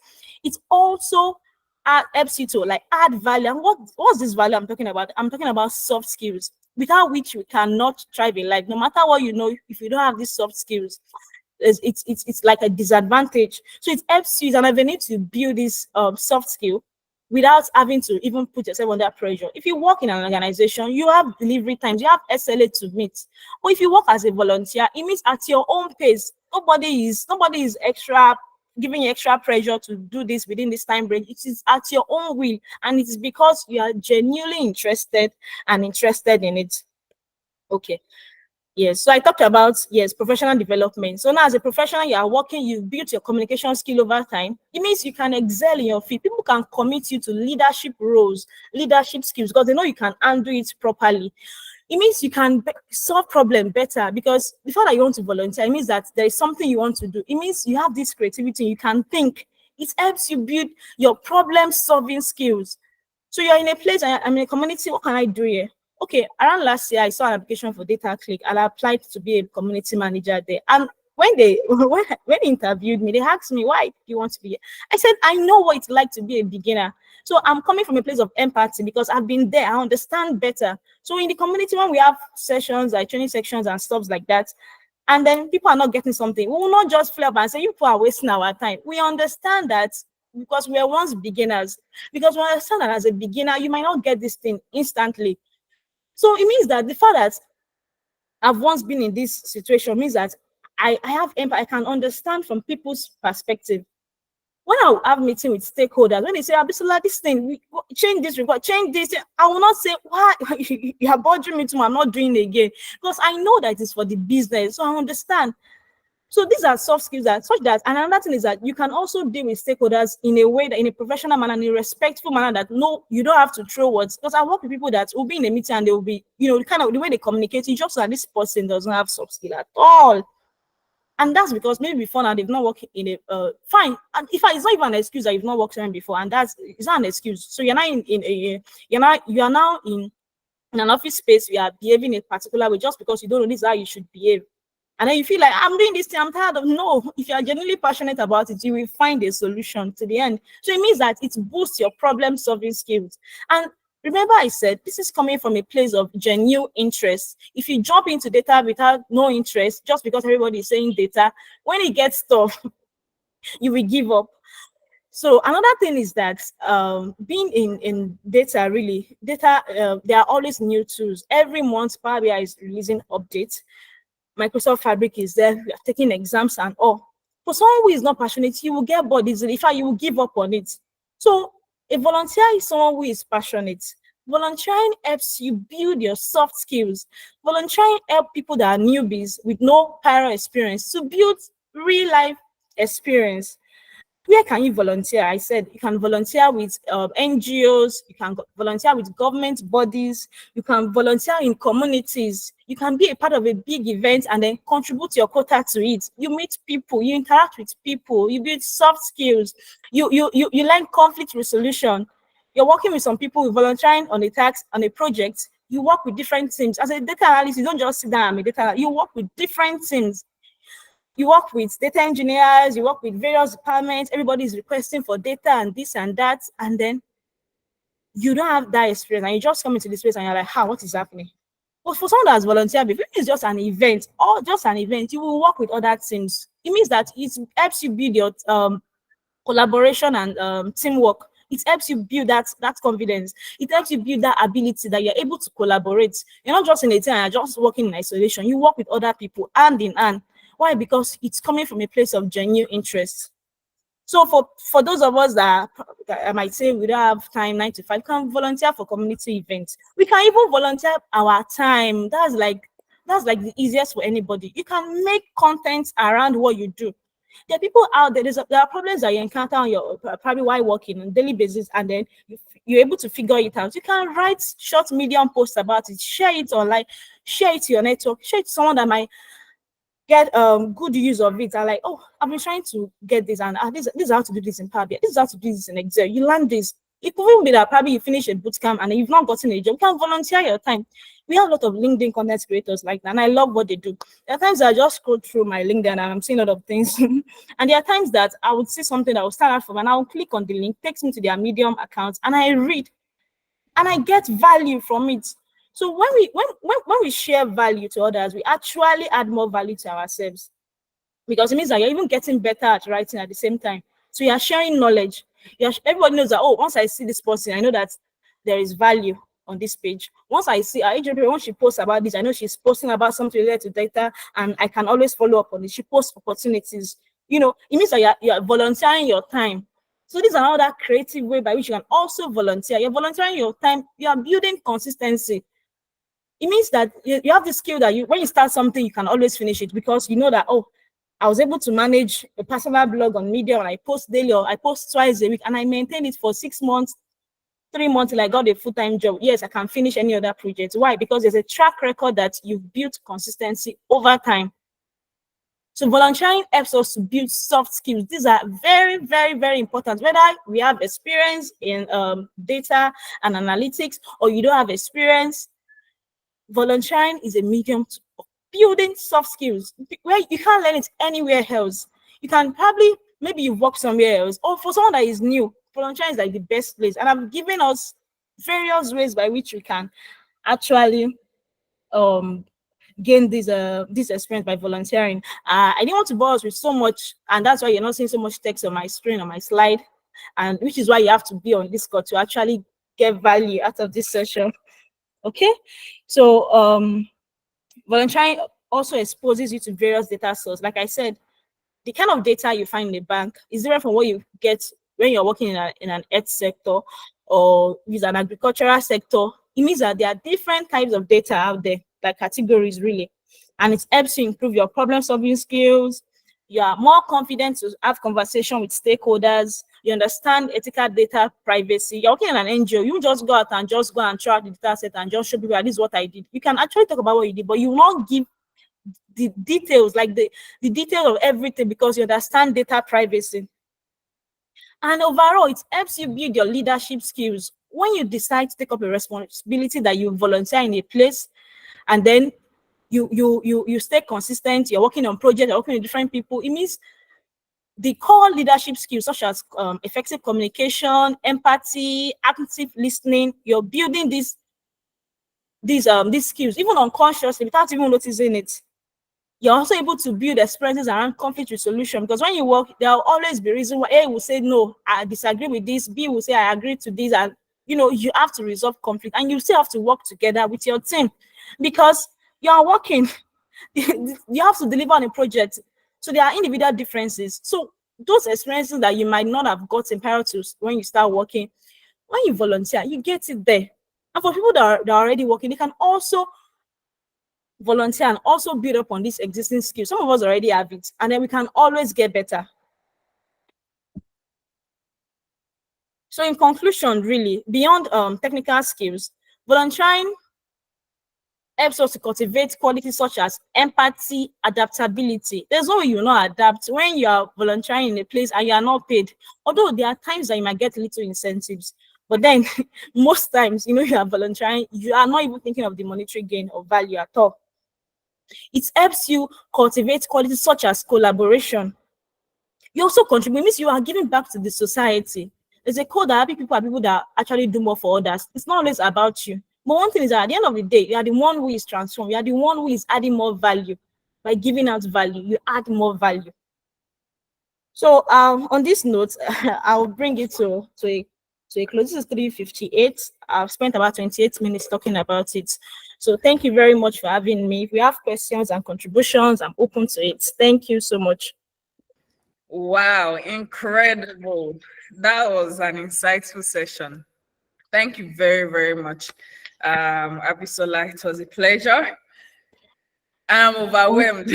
It also helps you to like add value. And what's this value I'm talking about? I'm talking about soft skills, without which we cannot thrive in life. No matter what you know, if you don't have these soft skills, it's like a disadvantage. So it helps you, it's an avenue to build this soft skill without having to even put yourself under pressure. If you work in an organization, you have delivery times, you have SLA to meet. Or if you work as a volunteer, it means at your own pace. Nobody is extra giving you extra pressure to do this within this time break. It is at your own will, and it is because you are genuinely interested in it. Okay. Yes, so I talked about, yes, professional development. So now as a professional, you are working, you've built your communication skill over time. It means you can excel in your field. People can commit you to leadership roles, leadership skills, because they know you can handle it properly. It means you can solve problem better, because before that you want to volunteer, it means that there is something you want to do. It means you have this creativity, you can think. It helps you build your problem solving skills. So you're in a place, I'm in a community, what can I do here? Okay, around last year, I saw an application for Data Click, and I applied to be a community manager there. And when they interviewed me, they asked me, why do you want to be here? I said, I know what it's like to be a beginner. So I'm coming from a place of empathy because I've been there. I understand better. So in the community, when we have sessions, like training sections and stuff like that, and then people are not getting something, we will not just flip and say, you people are wasting our time. We understand that because we are once beginners. Because we understand that as a beginner, you might not get this thing instantly. So it means that the fact that I've once been in this situation means that I have empathy. I can understand from people's perspective. When I have meeting with stakeholders, when they say, Abisola, this thing, we change this report, change this, I will not say, why you are bothering me too, I'm not doing it again. Because I know that it's for the business. So I understand. So these are soft skills that such that, and another thing is that you can also deal with stakeholders in a way that, in a professional manner, in a respectful manner, that no, you don't have to throw words. Because I work with people that will be in a meeting and they will be, kind of the way they communicate, you just that this person doesn't have soft skill at all. And that's because maybe before now they've not worked in a fine. And if it's not even an excuse that you've not worked in before, and it's not an excuse. So you're not you are now in an office space, you are behaving in a particular way just because you don't know this is how you should behave. And then you feel like, I'm doing this thing, I'm tired of. No, if you are genuinely passionate about it, you will find a solution to the end. So it means that it boosts your problem solving skills. And remember, I said this is coming from a place of genuine interest. If you jump into data without no interest, just because everybody is saying data, when it gets tough, you will give up. So another thing is that being in data, there are always new tools. Every month, Power BI is releasing updates. Microsoft Fabric is there. We are taking exams and all. For someone who is not passionate, you will get bored easily. In fact, you will give up on it. So a volunteer is someone who is passionate. Volunteering helps you build your soft skills. Volunteering helps people that are newbies with no prior experience to build real life experience. Where can you volunteer? I said you can volunteer with NGOs, you can volunteer with government bodies, you can volunteer in communities, you can be a part of a big event and then contribute your quota to it. You meet people, you interact with people, you build soft skills, you learn conflict resolution. You're working with some people, you're volunteering on a task, on a project, you work with different teams. As a data analyst, you don't just sit down and be data analyst, you work with different teams. You work with data engineers, you work with various departments, everybody's requesting for data and this and that, and then you don't have that experience and you just come into this place and you're like, how, what is happening? But for someone that's volunteer, if it's just an event or just an event, you will work with other teams. It means that it helps you build your collaboration and teamwork. It helps you build that confidence. It helps you build that ability that you're able to collaborate. You're not just in a team and you're just working in isolation. You work with other people hand in hand. Why? Because it's coming from a place of genuine interest. So for those of us that I might say we don't have time 9 to 5, we can volunteer for community events. We can even volunteer our time. That's like the easiest for anybody. You can make content around what you do. There are people out there. There are problems that you encounter on your probably while working on a daily basis, and then you're able to figure it out. You can write short, medium posts about it, share it online, share it to your network, share it to someone that might get good use of it. And like, oh, I've been trying to get this, and this is how to do this in Power BI. This is how to do this in Excel. You learn this. It could even be that probably you finish a bootcamp and you've not gotten a job. You can volunteer your time. We have a lot of LinkedIn content creators like that, and I love what they do. There are times that I just scroll through my LinkedIn and I'm seeing a lot of things. And there are times that I would see something that will stand out for me and I'll click on the link, takes me to their Medium account, and I read and I get value from it. So when we share value to others, we actually add more value to ourselves, because it means that you're even getting better at writing at the same time. So you're sharing knowledge. Everybody knows that, oh, once I see this person, I know that there is value on this page. Once I see when she posts about this, I know she's posting about something related to data, and I can always follow up on it. She posts opportunities. It means that you're volunteering your time. So this is another creative way by which you can also volunteer. You're volunteering your time. You are building consistency. It means that you have the skill that when you start something, you can always finish it, because you know that, oh, I was able to manage a personal blog on Medium, and I post daily or I post twice a week, and I maintained it for 6 months, 3 months till I got a full-time job. Yes, I can finish any other project. Why? Because there's a track record that you've built consistency over time. So volunteering helps us to build soft skills. These are very, very, very important. Whether we have experience in data and analytics or you don't have experience, volunteering is a medium to building soft skills where you can't learn it anywhere else. You can maybe you work somewhere else, or for someone that is new, volunteering is like the best place. And I'm giving us various ways by which we can actually gain this experience by volunteering. I didn't want to bore us with so much, and that's why you're not seeing so much text on my screen, on my slide, and which is why you have to be on Discord to actually get value out of this session. Okay, so volunteering also exposes you to various data sources. Like I said, the kind of data you find in a bank is different from what you get when you're working in an earth sector or with an agricultural sector. It means that there are different types of data out there, like categories really, and it helps you improve your problem-solving skills. You are more confident to have conversation with stakeholders. You understand ethical data privacy. You're working in an NGO. You just go out and throw out the data set and just show people that this is what I did. You can actually talk about what you did, but you will not give the details, like the detail of everything, because you understand data privacy. And overall, it helps you build your leadership skills. When you decide to take up a responsibility that you volunteer in a place, and then you stay consistent, you're working on projects, you're working with different people, it means the core leadership skills such as effective communication, empathy, active listening, you're building these skills even unconsciously without even noticing it. You're also able to build experiences around conflict resolution, because when you work, there will always be reason why A will say no, I disagree with this, B will say I agree to this, and you have to resolve conflict, and you still have to work together with your team, because you are working. You have to deliver on a project, so there are individual differences. So those experiences that you might not have gotten prior to when you start working, when you volunteer, you get it there. And for people that are already working, they can also volunteer and also build up on this existing skill. Some of us already have it, and then we can always get better. So in conclusion, really, beyond technical skills, volunteering helps us to cultivate qualities such as empathy, adaptability. There's no way you will not adapt when you are volunteering in a place and you are not paid. Although there are times that you might get little incentives, but then most times, you are volunteering, you are not even thinking of the monetary gain or value at all. It helps you cultivate qualities such as collaboration. You also contribute, means you are giving back to the society. There's a code that happy people are people that actually do more for others. It's not always about you. But one thing is that at the end of the day, you are the one who is transformed. You are the one who is adding more value. By giving out value, you add more value. So on this note, I'll bring it to a close. This is 3:58. I've spent about 28 minutes talking about it. So thank you very much for having me. If we have questions and contributions, I'm open to it. Thank you so much. Wow, incredible. That was an insightful session. Thank you very, very much. Abisola, it was a pleasure. I'm overwhelmed.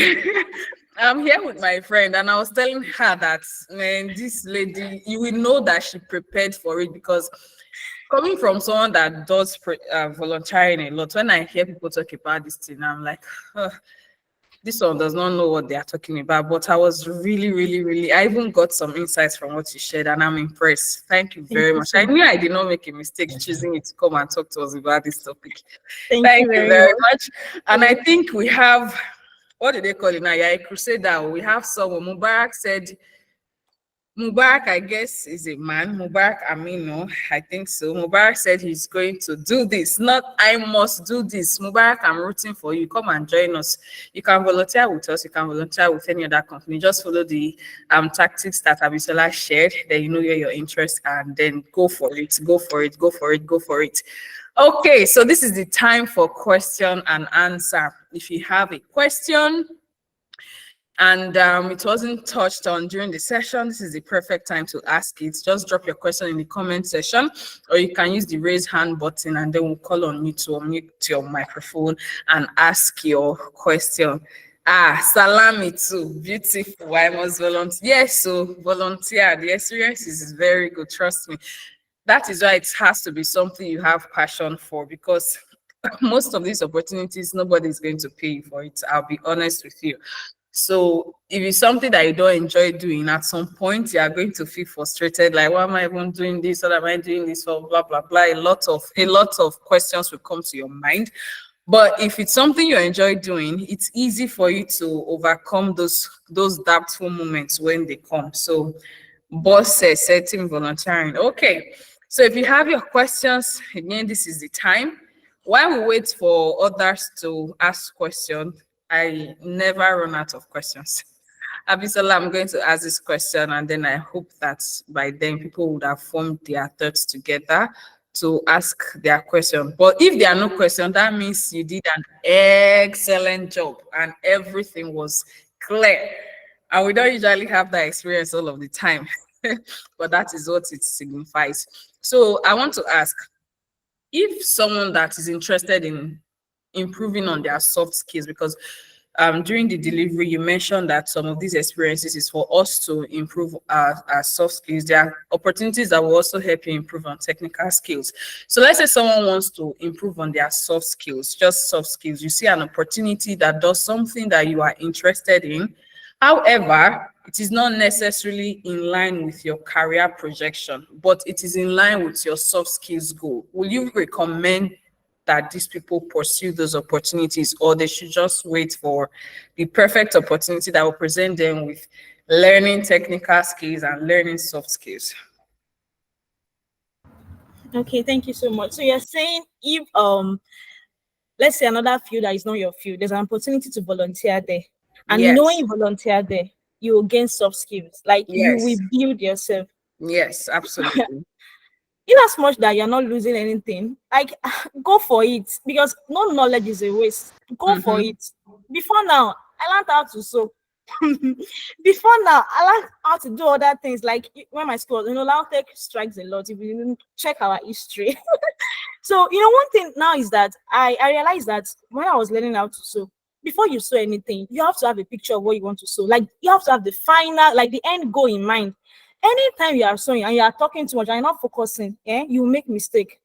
I'm here with my friend, and I was telling her that, man, this lady, you will know that she prepared for it, because coming from someone that does volunteering a lot, when I hear people talk about this thing, I'm like, this one does not know what they are talking about. But I was really, really, really, I even got some insights from what you shared, and I'm impressed. Thank you very much. I knew I did not make a mistake choosing it to come and talk to us about this topic. Thank you very much. And I think we have, what do they call it now? Yeah, a crusader. We have someone. Mubarak said, Mubarak, I guess, is a man. Mubarak Amino, I think so. Mubarak said he's going to do this. Not, I must do this. Mubarak, I'm rooting for you. Come and join us. You can volunteer with us. You can volunteer with any other company. Just follow the tactics that Abisola shared. Then you know where your interest, and then go for it. Go for it. Go for it. Go for it. Okay, so this is the time for question and answer. If you have a question and it wasn't touched on during the session, this is the perfect time to ask it. Just drop your question in the comment section, or you can use the raise hand button, and then we'll call on you to unmute your microphone and ask your question. Salami too, beautiful. I must volunteer. Yes, so volunteer. The experience is very good, trust me. That is why it has to be something you have passion for, because most of these opportunities, nobody is going to pay you for it. I'll be honest with you. So if it's something that you don't enjoy doing, at some point you are going to feel frustrated, like, why am I even doing this? What am I doing this for? Blah blah blah. A lot of questions will come to your mind. But if it's something you enjoy doing, it's easy for you to overcome those doubtful moments when they come. So boss says setting volunteering. Okay. So if you have your questions, again, this is the time. While we wait for others to ask questions, I never run out of questions. Abisola, I'm going to ask this question, and then I hope that by then people would have formed their thoughts together to ask their question. But if there are no questions, that means you did an excellent job and everything was clear. And we don't usually have that experience all of the time, but that is what it signifies. So I want to ask, if someone that is interested in improving on their soft skills, because during the delivery you mentioned that some of these experiences is for us to improve our soft skills. There are opportunities that will also help you improve on technical skills. So let's say someone wants to improve on their soft skills, just soft skills. You see an opportunity that does something that you are interested in. However, it is not necessarily in line with your career projection, but it is in line with your soft skills goal. Will you recommend that these people pursue those opportunities, or they should just wait for the perfect opportunity that will present them with learning technical skills and learning soft skills? Okay, thank you so much. So you're saying, if let's say another field that is not your field, there's an opportunity to volunteer there, and Yes. knowing you volunteer there, you will gain soft skills, like you Yes. will build yourself. Yes, absolutely. In as much that you're not losing anything, like, go for it, because no knowledge is a waste. Go for it. Before now, I learned how to sew. Before now, I learned how to do other things. Like when my school, Lautech strikes a lot. If you even check our history. So, one thing now is that I realized that when I was learning how to sew, before you sew anything, you have to have a picture of what you want to sew. Like, you have to have the final, like the end goal in mind. Anytime you are sewing and you are talking too much and you're not focusing, you will make mistake.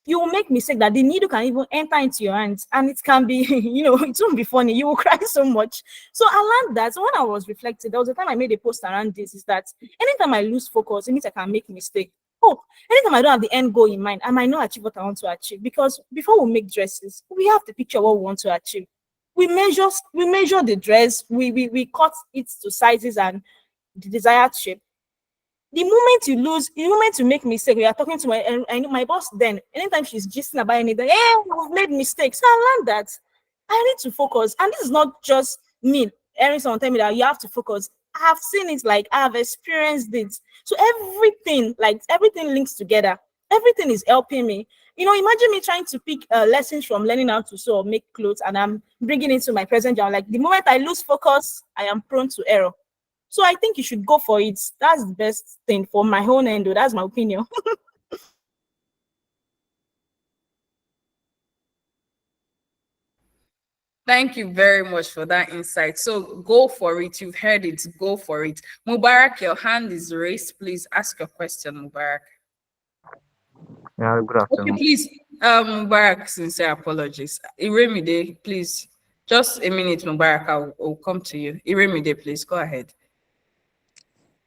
You will make mistake that the needle can even enter into your hands, and it can be, it won't be funny. You will cry so much. So I learned that. So when I was reflecting, there was a time I made a post around this, is that anytime I lose focus, it means I can make mistake. Oh, anytime I don't have the end goal in mind, I might not achieve what I want to achieve, because before we make dresses, we have to picture what we want to achieve. we measure the dress, we cut it to sizes and the desired shape. The moment you make mistake, we are talking to my boss then. Anytime she's gisting about anything, hey, we've made mistakes. So I learned that I need to focus. And this is not just me. Hearing someone tell me that you have to focus. I have seen it, like I have experienced it. So everything links together. Everything is helping me. Imagine me trying to pick lessons from learning how to sew or make clothes, and I'm bringing it to my present job. Like the moment I lose focus, I am prone to error. So I think you should go for it. That's the best thing for my own end, though. That's my opinion. Thank you very much for that insight. So go for it. You've heard it. Go for it. Mubarak, your hand is raised. Please ask your question, Mubarak. Yeah, good Okay, afternoon. please. Mubarak, sincere apologies. Iremide, please. Just a minute, Mubarak. I'll come to you. Iremide, please go ahead.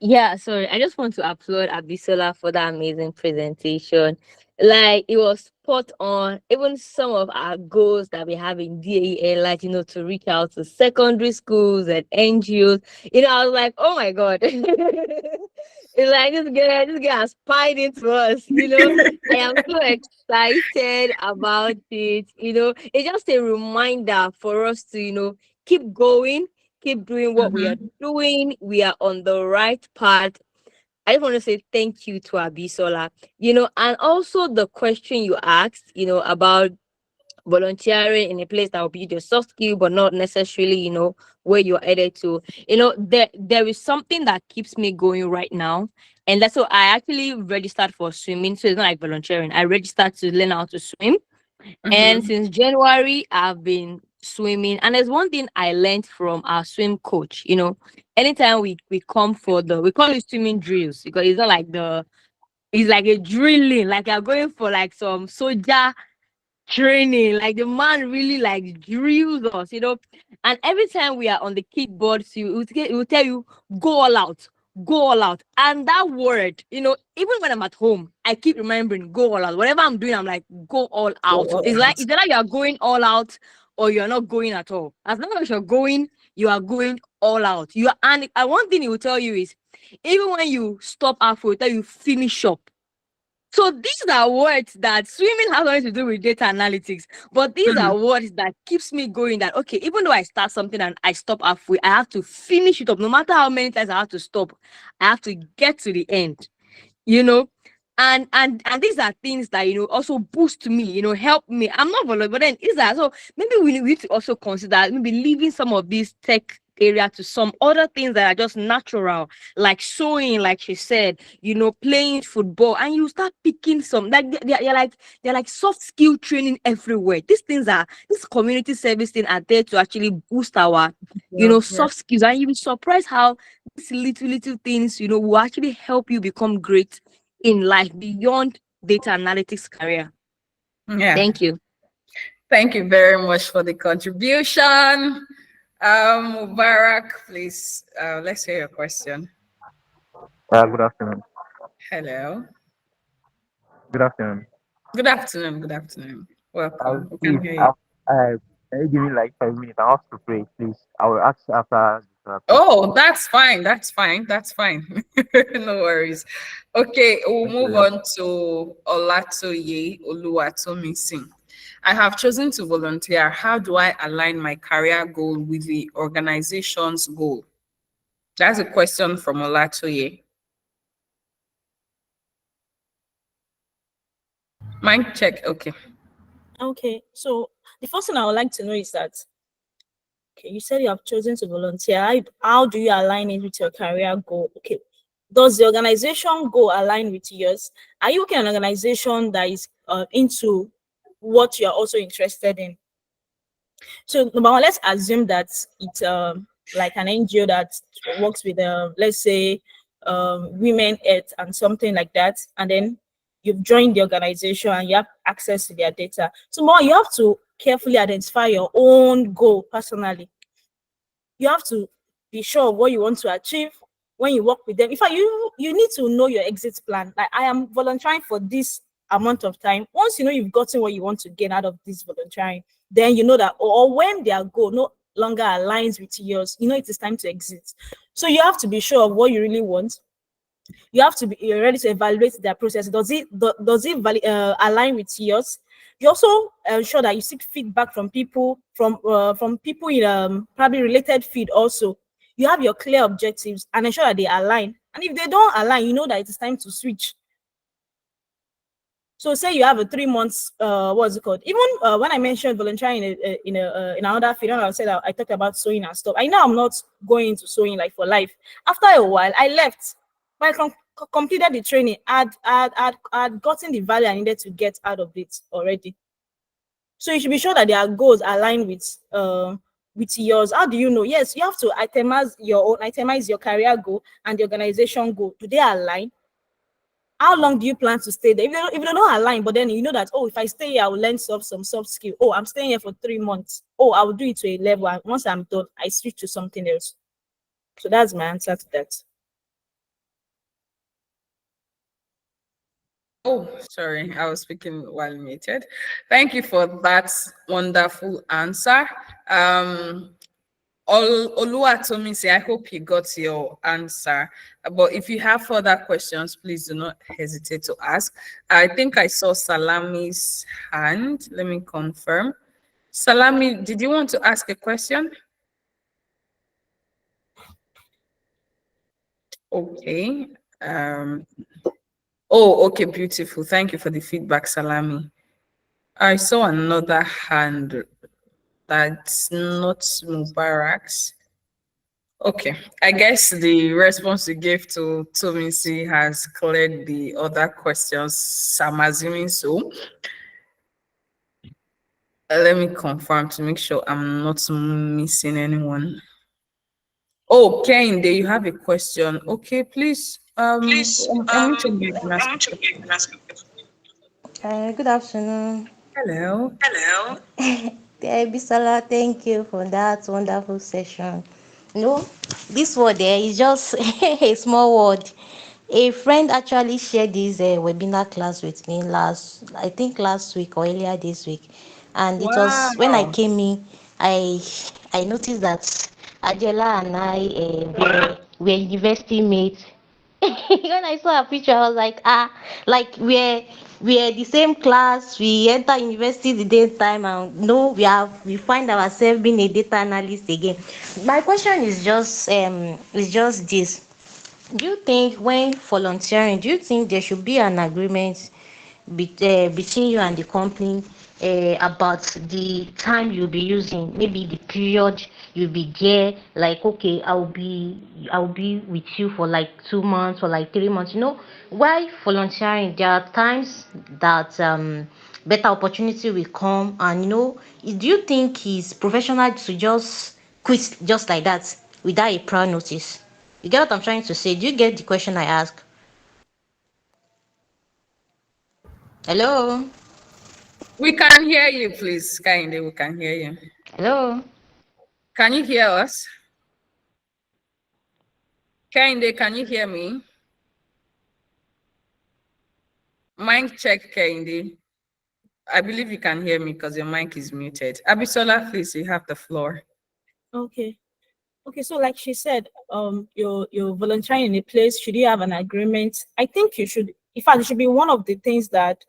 Yeah, sorry. I just want to applaud Abisola for that amazing presentation. Like it was spot on. Even some of our goals that we have in DAE, like to reach out to secondary schools and NGOs. I was like, oh my god. It's like this guy has spied into us. I am so excited about it. It's just a reminder for us to, keep going, keep doing what we are Mhm. doing. We are on the right path. I just want to say thank you to Abisola. And also the question you asked, about volunteering in a place that will be your soft skill, but not necessarily, where you're headed to. There is something that keeps me going right now. And that's so I actually registered for swimming. So it's not like volunteering. I registered to learn how to swim. And Mhm. since January, I've been swimming. And there's one thing I learned from our swim coach. Anytime we come for we call it swimming drills because it's like a drilling, like you're going for like some soldier training. Like the man really like drills us, And every time we are on the kickboard, he will tell you, go all out, go all out. And that word, even when I'm at home, I keep remembering go all out. Whatever I'm doing, I'm like, go all Go out. all It's out. either you are going all out or you're not going at all. As long as you're going, you are going all out. And one thing he will tell you is even when you stop halfway, he'll tell you finish up. So these are words that swimming has nothing to do with data analytics, but these are Mhm. words that keeps me going. That okay, even though I start something and I stop halfway, I have to finish it up. No matter how many times I have to stop, I have to get to the end. You know, and these are things that also boost me. Help me. I'm not vulnerable, but then is that so? Maybe we need to also consider maybe leaving some of these tech area to some other things that are just natural, like sewing, like she said, playing football, and you start picking some like they're like soft skill training everywhere. These things are this community service thing are there to actually boost our Yeah, yeah. soft skills, and you'll be surprised how these little things will actually help you become great in life beyond data analytics career. Yeah. Thank you. Thank you very much for the contribution. Mubarak, please, let's hear your question. Good afternoon. Hello. Good afternoon. Good afternoon. Good afternoon. Welcome. We can Please, hear you. can you give me like 5 minutes? I have to pray, please. I will ask after please. Oh, that's fine. That's fine. That's fine. No worries. Okay, we'll Thank you move very much. on to Olatoye Oluwatomisin. I have chosen to volunteer. How do I align my career goal with the organization's goal? That's a question from Olatoye. Mic check. Okay. Okay, so the first thing I would like to know is that, okay, you said you have chosen to volunteer. How do you align it with your career goal? Okay, does the organization goal align with yours? Are you working in an organization that is into what you are also interested in? So number one, let's assume that it's like an NGO that works with let's say women health and something like that, and then you've joined the organization and you have access to their data. So more, you have to carefully identify your own goal personally. You have to be sure of what you want to achieve when you work with them. In fact, you need to know your exit plan. Like I am volunteering for this amount of time. Once you know you've gotten what you want to gain out of this volunteering, then you know that, or when their goal no longer aligns with yours, you know it is time to exit. So you have to be sure of what you really want. You have to be ready to evaluate their process. Does it align with yours? You also ensure that you seek feedback from people from people in probably related field. Also, you have your clear objectives and ensure that they align. And if they don't align, you know that it is time to switch. So say you have a 3 months, what's it called? Even when I mentioned volunteering in another field, I said I talked about sewing and stuff. I know I'm not going into sewing like for life. After a while, I left. But I completed the training. I'd gotten the value I needed to get out of it already. So you should be sure that their goals align with yours. How do you know? Yes, you have to itemize your career goal and the organization goal. Do they align? How long do you plan to stay there? If they don't align, but then you know that, oh, if I stay here, I will learn some soft skill. Oh, I'm staying here for 3 months. Oh, I will do it to a level. And once I'm done, I switch to something else. So that's my answer to that. Oh, sorry, I was speaking while muted. Thank you for that wonderful answer. Oluwatomise, I hope you got your answer. But if you have further questions, please do not hesitate to ask. I think I saw Salami's hand. Let me confirm. Salami, did you want to ask a question? Okay. Oh, okay, beautiful. Thank you for the feedback, Salami. I saw another hand that's not Mubarak's. Okay, I guess the response you gave to Tomisi has cleared the other questions. I'm assuming so. Let me confirm to make sure I'm not missing anyone. Oh, Kehinde, you have a question. Okay, please. I'm to you can ask a question. Good afternoon. Hello. Bisala, thank you for that wonderful session. This word there is just a small word. A friend actually shared this webinar class with me I think last week or earlier this week. And it was when I Wow. came in, I noticed that Angela and I were university mates. When I saw her picture, I was like, like we're the same class. We enter university the same time, and no, we find ourselves being a data analyst again. My question is just this: do you think when volunteering, do you think there should be an agreement between you and the company about the time you'll be using, maybe the period you'll be there? Like, okay, I'll be with you for like 2 months or like 3 months. Why volunteering? There are times that better opportunity will come, and do you think it's professional to just quit just like that without a prior notice? You get what I'm trying to say? Do you get the question I ask? Hello? We can hear you, please. Kehinde, we can hear you. Hello? Can you hear us? Kehinde, can you hear me? Mic check, Kehinde. I believe you can hear me because your mic is muted. Abisola, please, you have the floor. Okay. So like she said, you're volunteering in a place. Should you have an agreement? I think you should. In fact, it should be one of the things that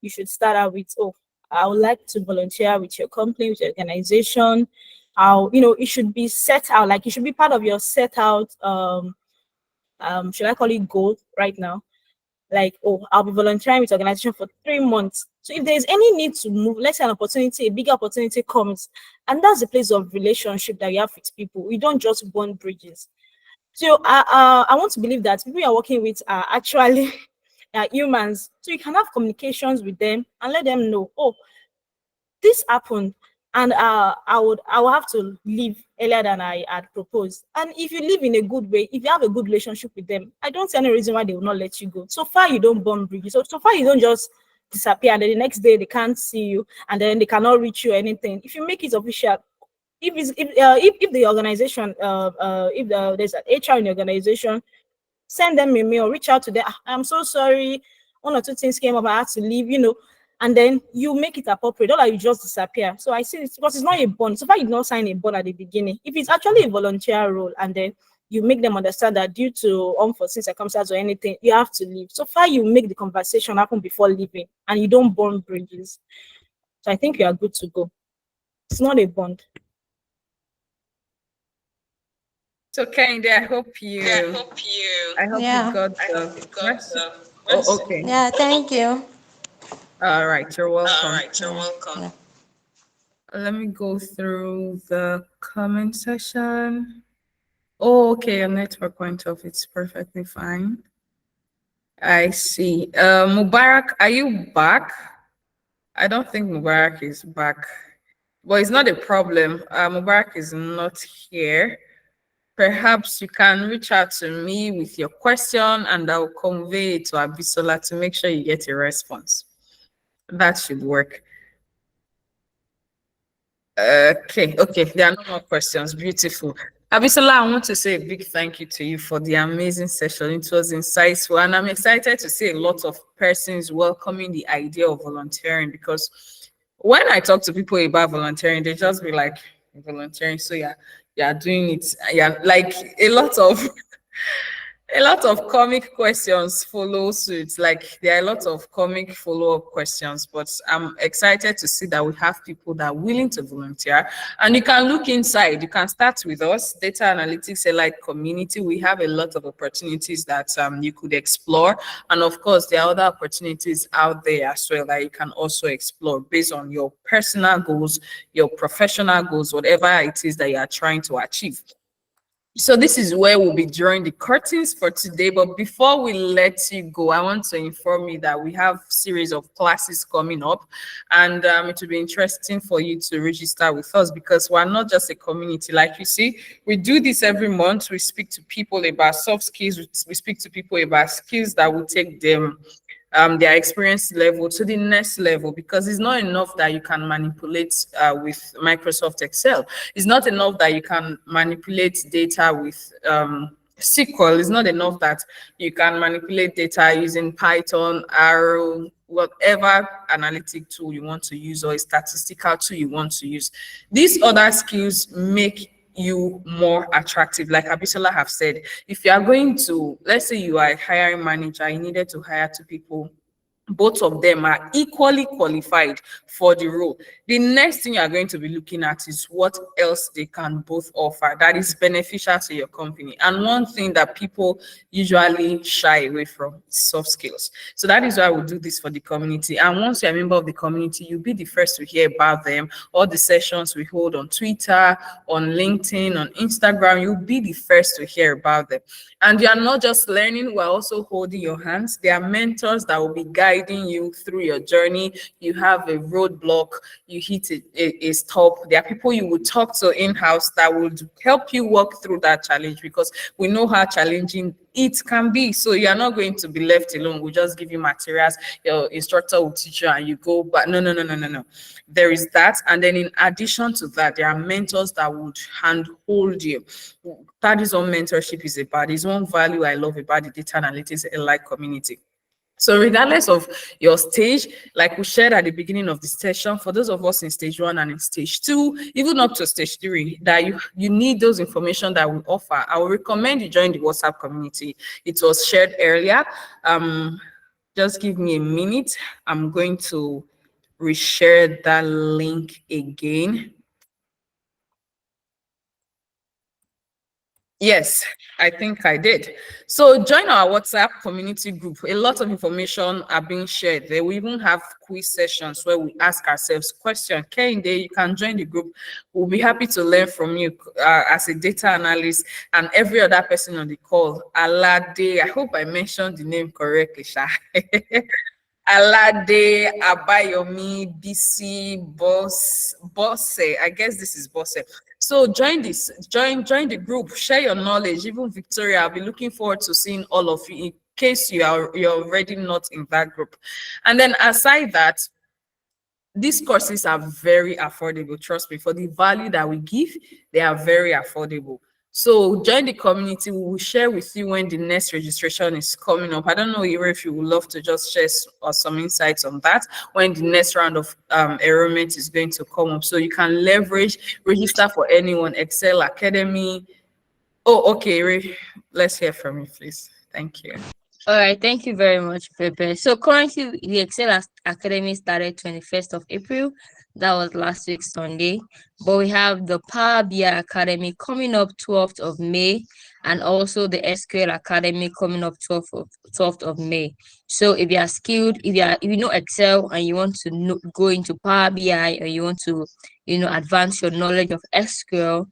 you should start out with. Oh, I would like to volunteer with your company, with your organization. It should be set out. Like it should be part of your set out. Should I call it goal right now? Like, oh, I'll be volunteering with organization for 3 months. So if there's any need to move, let's say an opportunity, a bigger opportunity comes, and that's the place of relationship that you have with people. We don't just burn bridges. So I want to believe that people you're working with are actually humans. So you can have communications with them and let them know, oh, this happened, and I will have to leave earlier than I had proposed. And if you live in a good way, if you have a good relationship with them, I don't see any reason why they will not let you go. So far you don't burn bridges. So far you don't just disappear and then the next day they can't see you and then they cannot reach you or anything. If you make it official, if the organization there's an HR in the organization, send them a mail, reach out to them. I'm so sorry, one or two things came up, I had to leave, and then you make it appropriate, not like you just disappear. So I see it because it's not a bond. So far, you not sign a bond at the beginning. If it's actually a volunteer role, and then you make them understand that due to unforeseen circumstances or anything, you have to leave. So far, you make the conversation happen before leaving, and you don't burn bridges. So I think you are good to go. It's not a bond. So Kende, I hope you Yeah. got the question. Oh, okay. Yeah, thank you. All right, you're welcome. Yeah. Let me go through the comment section. Oh, okay, your network went off. It's perfectly fine. I see. Mubarak, are you back? I don't think Mubarak is back. But it's not a problem. Mubarak is not here. Perhaps you can reach out to me with your question and I'll convey it to Abisola to make sure you get a response. That should work. Okay, there are no more questions. Beautiful. Abisola, I want to say a big thank you to you for the amazing session. It was insightful, and I'm excited to see a lot of persons welcoming the idea of volunteering, because when I talk to people about volunteering, they just be like, volunteering, so yeah, doing it. Yeah, like a lot of comic questions follow suit. Like there are a lot of comic follow-up questions, but I'm excited to see that we have people that are willing to volunteer. And you can look inside. You can start with us, Data Analytics Elite community. We have a lot of opportunities that you could explore. And of course, there are other opportunities out there as well that you can also explore based on your personal goals, your professional goals, whatever it is that you are trying to achieve. So this is where we'll be drawing the curtains for today. But before we let you go, I want to inform you that we have a series of classes coming up, and it will be interesting for you to register with us, because we're not just a community. Like you see, we do this every month. We speak to people about soft skills. We speak to people about skills that will take them their experience level to the next level, because it's not enough that you can manipulate with Microsoft Excel. It's not enough that you can manipulate data with SQL. It's not enough that you can manipulate data using Python, Arrow, whatever analytic tool you want to use, or a statistical tool you want to use. These other skills make you more attractive. Like Abisola have said, if you are going to, let's say you are a hiring manager, you needed to hire two people, both of them are equally qualified for the role. The next thing you are going to be looking at is what else they can both offer that is beneficial to your company. And one thing that people usually shy away from is soft skills. So that is why we do this for the community. And once you're a member of the community, you'll be the first to hear about them. All the sessions we hold on Twitter, on LinkedIn, on Instagram, you'll be the first to hear about them. And you are not just learning, we're also holding your hands. There are mentors that will be guiding you through your journey. You have a roadblock, you hit a stop. There are people you will talk to in-house that would help you walk through that challenge, because we know how challenging it can be. So you are not going to be left alone. We'll just give you materials, your instructor will teach you and you go. But no. There is that. And then in addition to that, there are mentors that would handhold you. That is what mentorship is about. It's one value I love about the Data Analytics Elite community. So regardless of your stage, like we shared at the beginning of the session, for those of us in stage 1 and in stage 2, even up to stage 3, that you need those information that we offer, I would recommend you join the WhatsApp community. It was shared earlier. Just give me a minute. I'm going to reshare that link again. Yes, I think I did. So join our WhatsApp community group. A lot of information are being shared there. We even have quiz sessions where we ask ourselves questions. Kende, you can join the group. We'll be happy to learn from you as a data analyst and every other person on the call. Alade, I hope I mentioned the name correctly, Sha. Alade, Abayomi, BC, Bosse. I guess this is Bosse. So join the group, share your knowledge. Even Victoria, I'll be looking forward to seeing all of you in case you're already not in that group. And then aside that, these courses are very affordable. Trust me, for the value that we give, they are very affordable. So join the community. We will share with you when the next registration is coming up. I don't know, Ira, if you would love to just share some insights on that, when the next round of enrollment is going to come up. So you can register for anyone, Excel Academy. Oh, okay, Ira, let's hear from you, please. Thank you. All right, thank you very much, Pepe. So currently, the Excel Academy started 21st of April. That was last week, Sunday. But we have the Power BI Academy coming up 12th of May, and also the SQL Academy coming up 12th of May. So if you are skilled, if you know Excel and you want to go into Power BI, or you want to, advance your knowledge of SQL,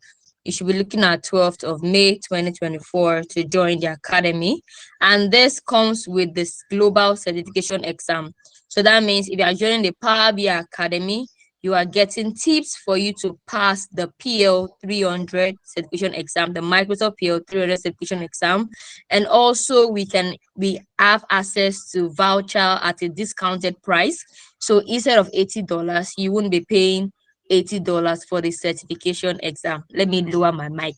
you should be looking at 12th of May 2024 to join the academy. And this comes with this global certification exam. So that means if you are joining the Power BI Academy, you are getting tips for you to pass the PL 300 certification exam, the Microsoft PL 300 certification exam. And also we have access to voucher at a discounted price. So instead of $80, you won't be paying $80 for the certification exam. Let me lower my mic.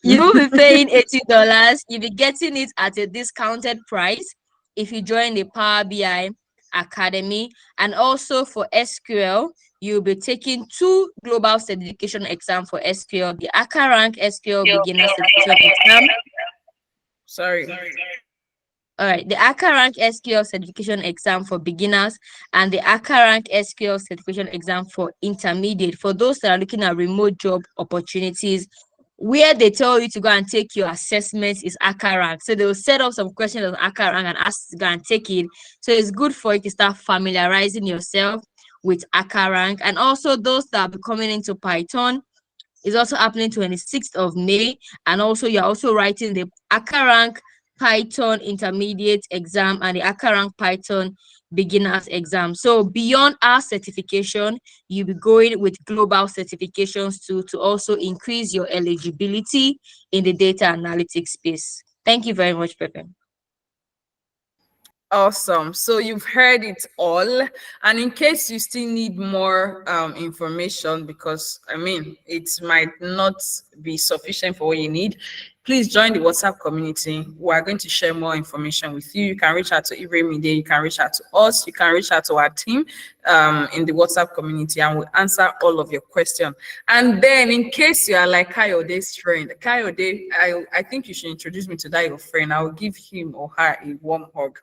You will be paying $80. You'll be getting it at a discounted price if you join the Power BI Academy. And also for SQL, you'll be taking 2 global certification exams for SQL, the ACA Rank SQL Beginner Certification Exam. Sorry. All right, the ACA Rank SQL certification exam for beginners and the ACA Rank SQL certification exam for intermediate, for those that are looking at remote job opportunities where they tell you to go and take your assessments is ACA Rank. So they'll set up some questions on ACA Rank and ask you to go and take it. So it's good for you to start familiarizing yourself with ACA Rank. And also those that are coming into Python is also happening 26th of May. And also you're also writing the ACA Rank Python intermediate exam and the ACA Rank Python beginners exam. So beyond our certification, you'll be going with global certifications to also increase your eligibility in the data analytics space. Thank you very much, Pepe. Awesome. So you've heard it all. And in case you still need more information, because it might not be sufficient for what you need, please join the WhatsApp community. We are going to share more information with you. You can reach out to Iremide, you can reach out to us, you can reach out to our team in the WhatsApp community, and we'll answer all of your questions. And then in case you are like Kayode's friend, Kayode, I think you should introduce me to that your friend. I will give him or her a warm hug.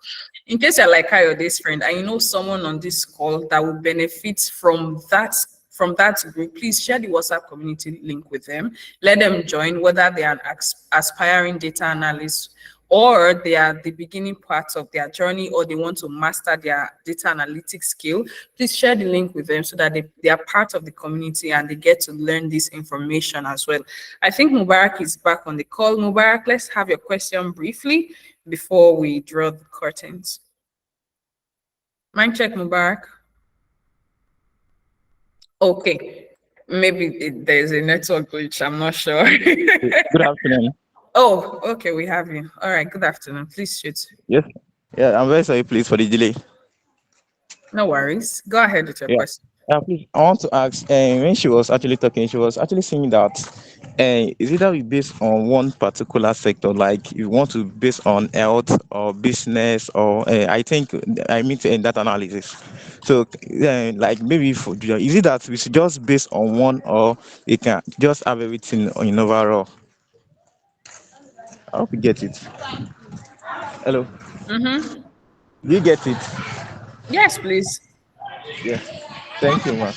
In case you're like Kayode's friend and you know someone on this call that will benefit from that group, please share the WhatsApp community link with them. Let them join, whether they are an aspiring data analyst or they are the beginning part of their journey, or they want to master their data analytics skill. Please share the link with them so that they are part of the community and they get to learn this information as well. I think Mubarak is back on the call. Mubarak, let's have your question briefly before we draw the curtains. Mind check, Mubarak. Okay, maybe there's a network glitch. I'm not sure. Good afternoon. Oh, okay, we have you. All right, good afternoon. Please shoot. Yes. Yeah, I'm very sorry, please, for the delay. No worries. Go ahead with your question. Please, I want to ask, when she was actually talking, she was actually saying that is it that we based on one particular sector, like you want to base on health or business, or I think I mean in that analysis. So, like maybe is it that we should just base on one, or we can just have everything in overall? I hope you get it. Hello. Mm-hmm. Do you get it? Yes, please. Yeah. Thank you, ma'am.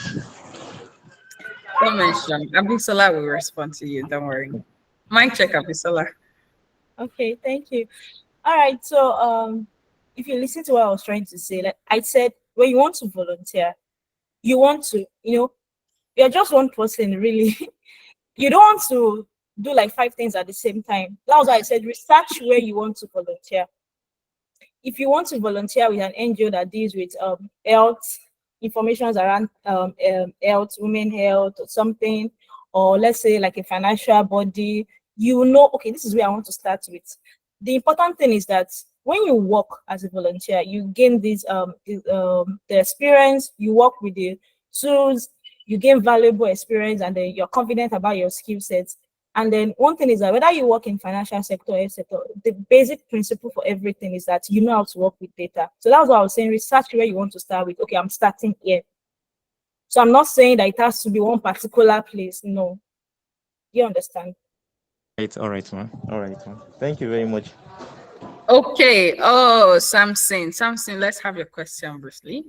Don't mention. Abisola will respond to you. Don't worry. Mind check, Abisola. Okay, thank you. All right, so if you listen to what I was trying to say, like I said, when you want to volunteer, you want to, you're just one person, really. You don't want to do like 5 things at the same time. That was why I said research where you want to volunteer. If you want to volunteer with an NGO that deals with health, information around health, women health or something, or let's say like a financial body, okay, this is where I want to start with. The important thing is that when you work as a volunteer, you gain this the experience, you work with the tools, you gain valuable experience, and then you're confident about your skill sets. And then one thing is that whether you work in financial sector or sector, the basic principle for everything is that you know how to work with data. So that's what I was saying, research where you want to start with. Okay, I'm starting here. So I'm not saying that it has to be one particular place. No. You understand? All right, man. All right, man. Thank you very much. Okay. Oh, Samson, let's have your question, Bruce Lee.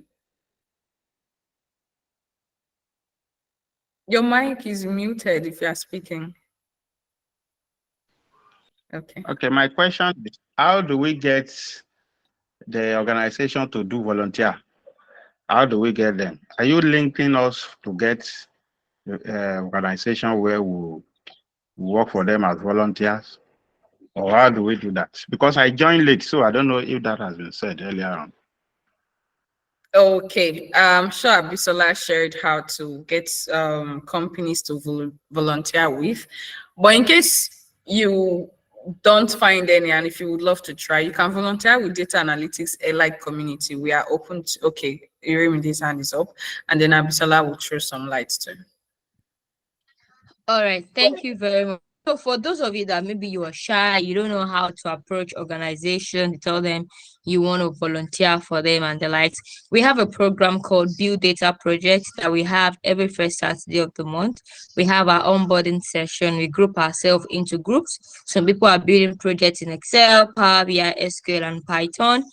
Your mic is muted if you are speaking. Okay. Okay, my question is, how do we get the organization to do volunteer? How do we get them? Are you linking us to get organization where we work for them as volunteers? Or how do we do that? Because I joined late, so I don't know if that has been said earlier on. Okay, sure. Abisola shared how to get companies to volunteer with, but in case you don't find any, and if you would love to try, you can volunteer with Data Analytics Allied Community. We are open to. Okay, Iremi's hand is up, and then Abisola will throw some lights too. All right, thank you very much. So for those of you that maybe you are shy, you don't know how to approach organization, tell them you want to volunteer for them and the likes, we have a program called Build Data Project that we have every first Saturday of the month. We have our onboarding session. We group ourselves into groups. Some people are building projects in Excel, Power BI, SQL, and Python.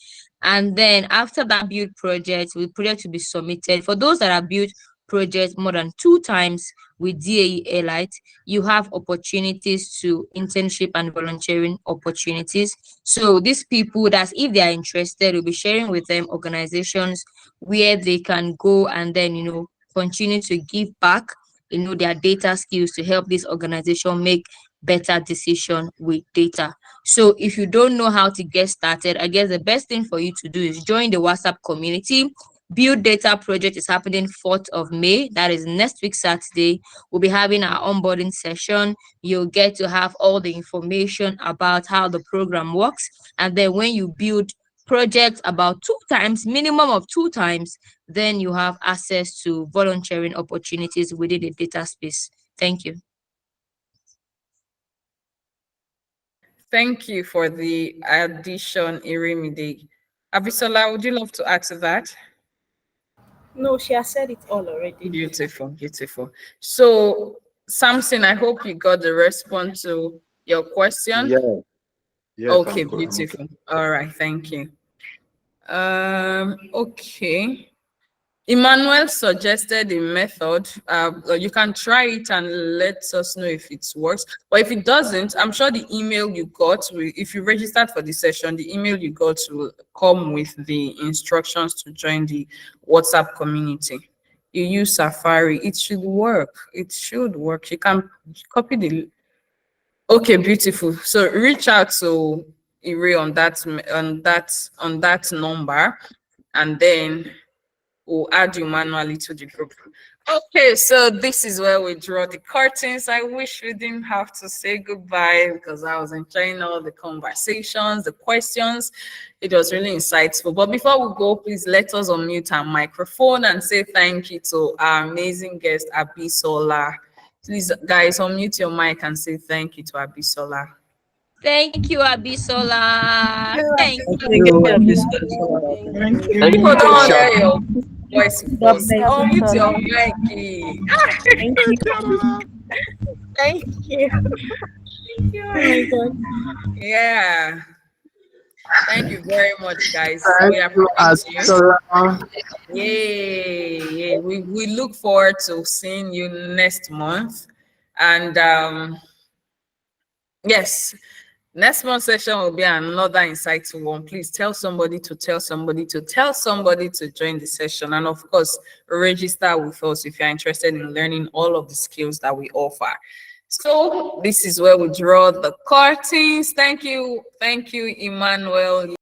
And then after that build project, the project will be submitted. For those that have built projects more than 2 times with DAELITES, you have opportunities to internship and volunteering opportunities. So these people, that if they are interested, we'll be sharing with them organizations where they can go and then, continue to give back, their data skills to help this organization make better decision with data. So if you don't know how to get started, I guess the best thing for you to do is join the WhatsApp community. Build Data Project is happening 4th of May. That is next week, Saturday. We'll be having our onboarding session. You'll get to have all the information about how the program works. And then when you build projects about 2 times, minimum of 2 times, then you have access to volunteering opportunities within the data space. Thank you. Thank you for the addition, Iremide. Abisola, would you love to add to that? No, she has said it all already. Beautiful, beautiful. So, Samson, I hope you got the response to your question. Yeah. Yes, Okay, beautiful. All right, thank you. Okay. Emmanuel suggested a method. You can try it and let us know if it works. But if it doesn't, I'm sure the email you got, if you registered for the session, the email you got will come with the instructions to join the WhatsApp community. You use Safari, it should work. It should work. You can copy the. Okay, beautiful. So reach out to Ire on that number, and then we'll add you manually to the group. Okay, so this is where we draw the curtains. I wish we didn't have to say goodbye because I was enjoying all the conversations, the questions. It was really insightful. But before we go, please let us unmute our microphone and say thank you to our amazing guest, Abisola. Please, guys, unmute your mic and say thank you to Abisola. Thank you, Abisola. Thank you. Thank you. People don't hear your voice. Unmute your mic. Thank you. Thank you. Oh my God. Yeah. Thank you very much, guys. We appreciate you. Yay. We look forward to seeing you next month. And yes, next month's session will be another insightful one. Please tell somebody to tell somebody to tell somebody to join the session. And of course, register with us if you're interested in learning all of the skills that we offer. So this is where we draw the curtains. Thank you, Emmanuel.